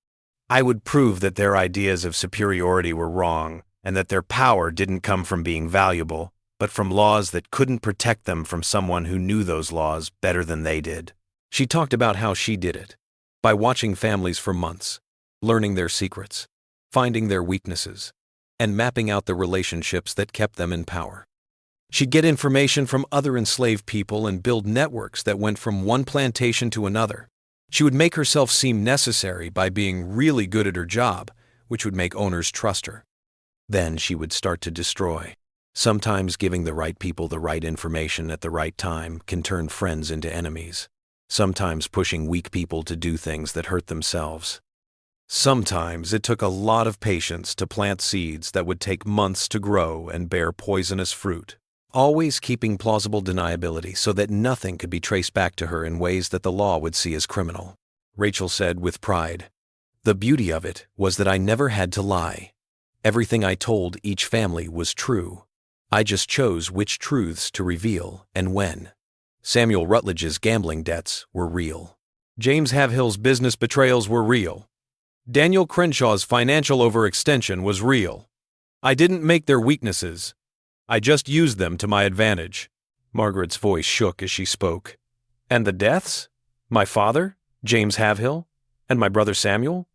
I would prove that their ideas of superiority were wrong and that their power didn't come from being valuable, but from laws that couldn't protect them from someone who knew those laws better than they did. She talked about how she did it. By watching families for months, learning their secrets, finding their weaknesses, and mapping out the relationships that kept them in power. She'd get information from other enslaved people and build networks that went from one plantation to another. She would make herself seem necessary by being really good at her job, which would make owners trust her. Then she would start to destroy. Sometimes giving the right people the right information at the right time can turn friends into enemies. Sometimes pushing weak people to do things that hurt themselves. Sometimes it took a lot of patience to plant seeds that would take months to grow and bear poisonous fruit, always keeping plausible deniability so that nothing could be traced back to her in ways that the law would see as criminal. Rachel said with pride, "The beauty of it was that I never had to lie. Everything I told each family was true. I just chose which truths to reveal and when." Samuel Rutledge's gambling debts were real. James Havehill's business betrayals were real. Daniel Crenshaw's financial overextension was real. I didn't make their weaknesses. I just used them to my advantage. Margaret's voice shook as she spoke. And the deaths? My father, James Havehill, and my brother Samuel?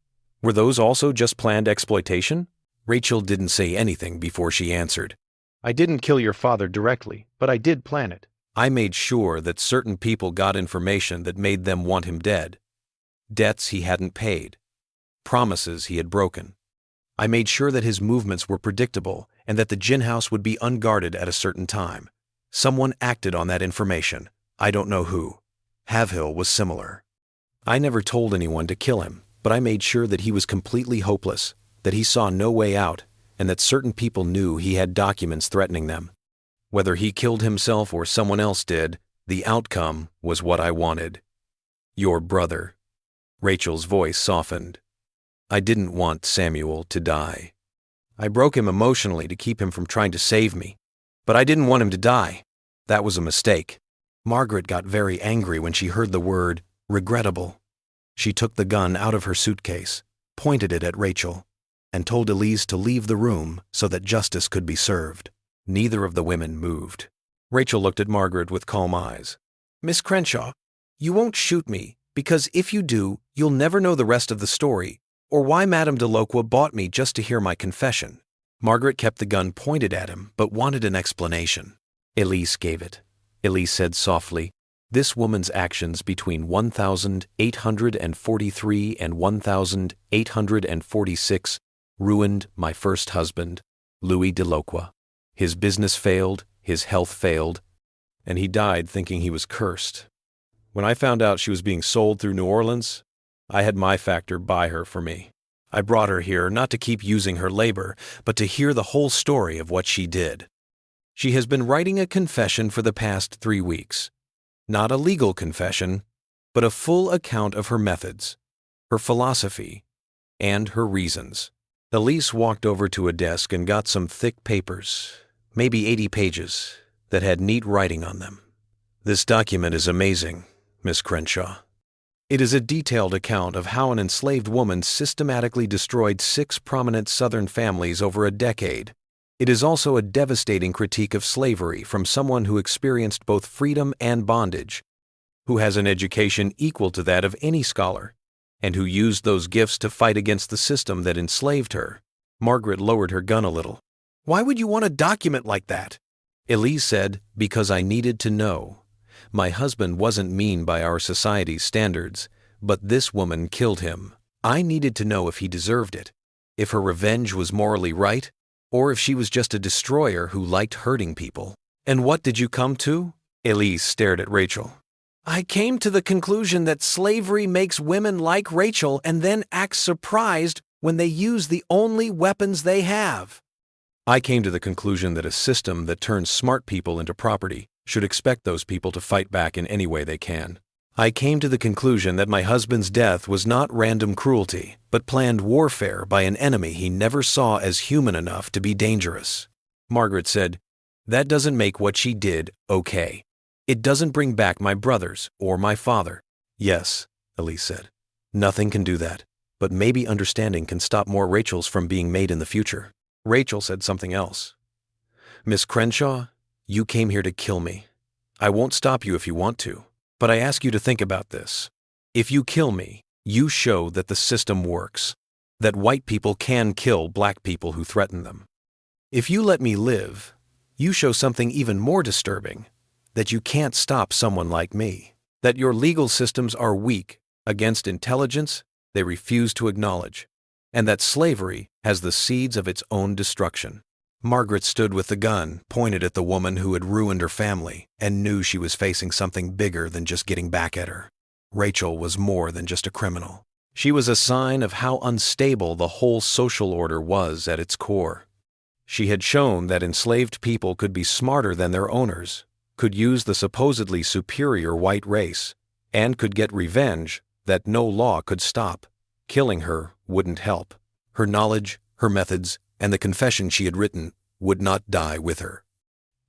Were those also just planned exploitation? Rachel didn't say anything before she answered. I didn't kill your father directly, but I did plan it. I made sure that certain people got information that made them want him dead. Debts he hadn't paid. Promises he had broken. I made sure that his movements were predictable and that the gin house would be unguarded at a certain time. Someone acted on that information. I don't know who. Havehill was similar. I never told anyone to kill him, but I made sure that he was completely hopeless, that he saw no way out, and that certain people knew he had documents threatening them. Whether he killed himself or someone else did, the outcome was what I wanted. Your brother. Rachel's voice softened. I didn't want Samuel to die. I broke him emotionally to keep him from trying to save me, but I didn't want him to die. That was a mistake. Margaret got very angry when she heard the word regrettable. She took the gun out of her suitcase, pointed it at Rachel. and told Elise to leave the room so that justice could be served. Neither of the women moved. Rachel looked at Margaret with calm eyes. "Miss Crenshaw, you won't shoot me, because if you do, you'll never know the rest of the story, or why Madame Delacroix bought me just to hear my confession." Margaret kept the gun pointed at him, but wanted an explanation. Elise gave it. Elise said softly, "This woman's actions between 1843 and 1846 ruined my first husband, Louis Delacroix. His business failed, his health failed, and he died thinking he was cursed. When I found out she was being sold through New Orleans, I had my factor buy her for me. I brought her here not to keep using her labor, but to hear the whole story of what she did. She has been writing a confession for the past 3 weeks. Not a legal confession, but a full account of her methods, her philosophy, and her reasons." Elise walked over to a desk and got some thick papers, maybe 80 pages, that had neat writing on them. "This document is amazing, Miss Crenshaw. It is a detailed account of how an enslaved woman systematically destroyed 6 prominent Southern families over a decade. It is also a devastating critique of slavery from someone who experienced both freedom and bondage, who has an education equal to that of any scholar, and who used those gifts to fight against the system that enslaved her." Margaret lowered her gun a little. "Why would you want a document like that?" Elise said, "Because I needed to know. My husband wasn't mean by our society's standards, but this woman killed him. I needed to know if he deserved it, if her revenge was morally right, or if she was just a destroyer who liked hurting people." "And what did you come to?" Elise stared at Rachel. "I came to the conclusion that slavery makes women like Rachel and then act surprised when they use the only weapons they have." "I came to the conclusion that a system that turns smart people into property should expect those people to fight back in any way they can. I came to the conclusion that my husband's death was not random cruelty, but planned warfare by an enemy he never saw as human enough to be dangerous." Margaret said, "That doesn't make what she did okay. It doesn't bring back my brothers or my father." "Yes," Elise said. "Nothing can do that, but maybe understanding can stop more Rachels from being made in the future." Rachel said something else. "Miss Crenshaw, you came here to kill me. I won't stop you if you want to, but I ask you to think about this. If you kill me, you show that the system works, that white people can kill black people who threaten them. If you let me live, you show something even more disturbing, that you can't stop someone like me, that your legal systems are weak against intelligence they refuse to acknowledge, and that slavery has the seeds of its own destruction." Margaret stood with the gun pointed at the woman who had ruined her family and knew she was facing something bigger than just getting back at her. Rachel was more than just a criminal. She was a sign of how unstable the whole social order was at its core. She had shown that enslaved people could be smarter than their owners, could use the supposedly superior white race, and could get revenge that no law could stop. Killing her wouldn't help. Her knowledge, her methods, and the confession she had written would not die with her.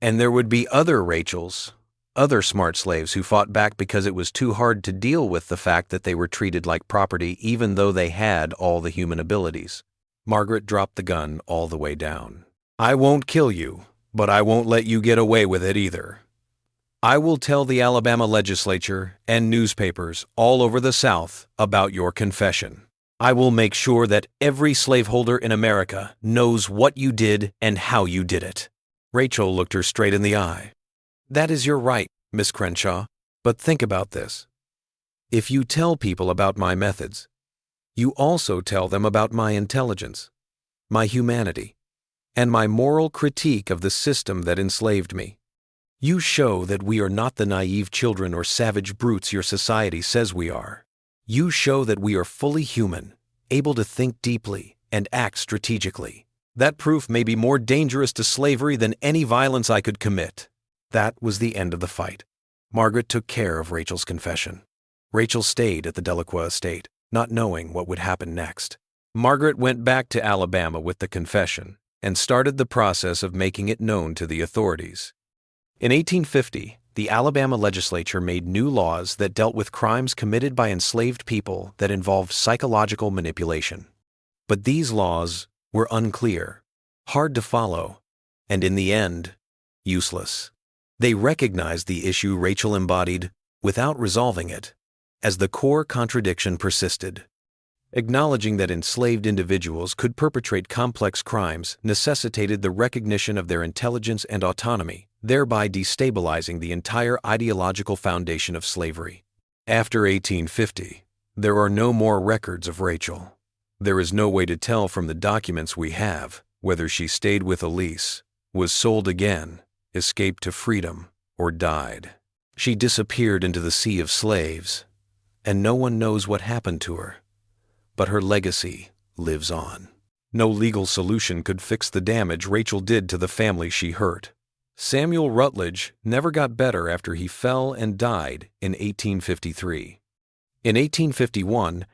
And there would be other Rachels, other smart slaves who fought back because it was too hard to deal with the fact that they were treated like property even though they had all the human abilities. Margaret dropped the gun all the way down. "I won't kill you, but I won't let you get away with it either. I will tell the Alabama legislature and newspapers all over the South about your confession. I will make sure that every slaveholder in America knows what you did and how you did it." Rachel looked her straight in the eye. "That is your right, Miss Crenshaw, but think about this. If you tell people about my methods, you also tell them about my intelligence, my humanity, and my moral critique of the system that enslaved me. You show that we are not the naive children or savage brutes your society says we are. You show that we are fully human, able to think deeply and act strategically. That proof may be more dangerous to slavery than any violence I could commit." That was the end of the fight. Margaret took care of Rachel's confession. Rachel stayed at the Delacroix estate, not knowing what would happen next. Margaret went back to Alabama with the confession and started the process of making it known to the authorities. In 1850, the Alabama legislature made new laws that dealt with crimes committed by enslaved people that involved psychological manipulation. But these laws were unclear, hard to follow, and in the end, useless. They recognized the issue Rachel embodied, without resolving it, as the core contradiction persisted. Acknowledging that enslaved individuals could perpetrate complex crimes necessitated the recognition of their intelligence and autonomy, thereby destabilizing the entire ideological foundation of slavery. After 1850, there are no more records of Rachel. There is no way to tell from the documents we have whether she stayed with Elise, was sold again, escaped to freedom, or died. She disappeared into the sea of slaves, and no one knows what happened to her. But her legacy lives on. No legal solution could fix the damage Rachel did to the family she hurt. Samuel Rutledge never got better after he fell and died in 1853. In 1851,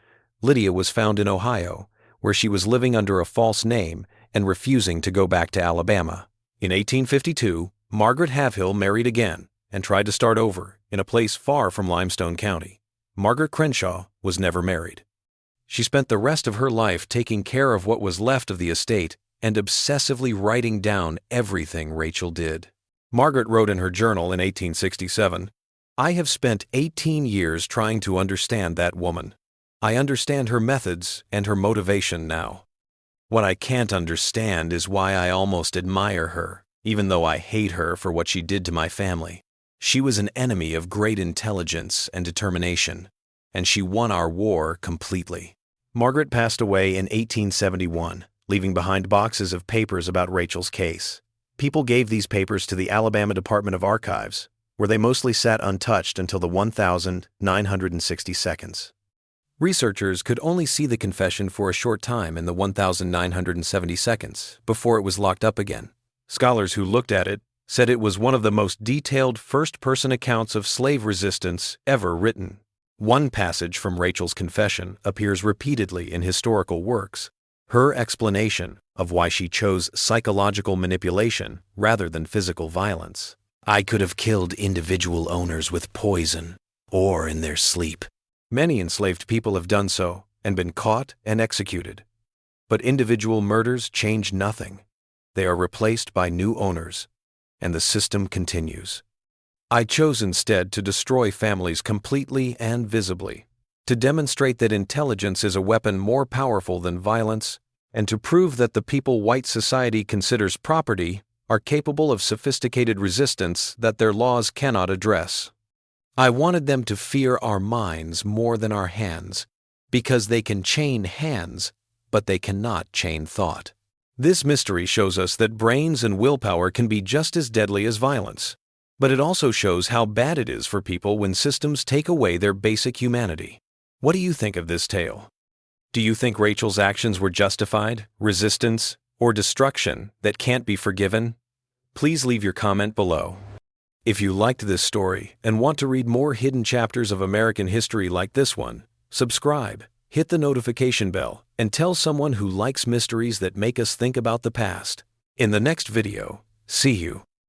Lydia was found in Ohio, where she was living under a false name and refusing to go back to Alabama. In 1852, Margaret Havill married again and tried to start over in a place far from Limestone County. Margaret Crenshaw was never married. She spent the rest of her life taking care of what was left of the estate and obsessively writing down everything Rachel did. Margaret wrote in her journal in 1867, "I have spent 18 years trying to understand that woman. I understand her methods and her motivation now. What I can't understand is why I almost admire her, even though I hate her for what she did to my family. She was an enemy of great intelligence and determination, and she won our war completely." Margaret passed away in 1871, leaving behind boxes of papers about Rachel's case. People gave these papers to the Alabama Department of Archives, where they mostly sat untouched until the 1,960 seconds. Researchers could only see the confession for a short time in the 1,970 seconds before it was locked up again. Scholars who looked at it said it was one of the most detailed first-person accounts of slave resistance ever written. One passage from Rachel's confession appears repeatedly in historical works. Her explanation of why she chose psychological manipulation rather than physical violence. "I could have killed individual owners with poison or in their sleep. Many enslaved people have done so and been caught and executed. But individual murders change nothing. They are replaced by new owners, and the system continues. I chose instead to destroy families completely and visibly, to demonstrate that intelligence is a weapon more powerful than violence, and to prove that the people white society considers property are capable of sophisticated resistance that their laws cannot address. I wanted them to fear our minds more than our hands, because they can chain hands, but they cannot chain thought." This mystery shows us that brains and willpower can be just as deadly as violence. But it also shows how bad it is for people when systems take away their basic humanity. What do you think of this tale? Do you think Rachel's actions were justified, resistance, or destruction that can't be forgiven? Please leave your comment below. If you liked this story and want to read more hidden chapters of American history like this one, subscribe, hit the notification bell, and tell someone who likes mysteries that make us think about the past. In the next video, see you.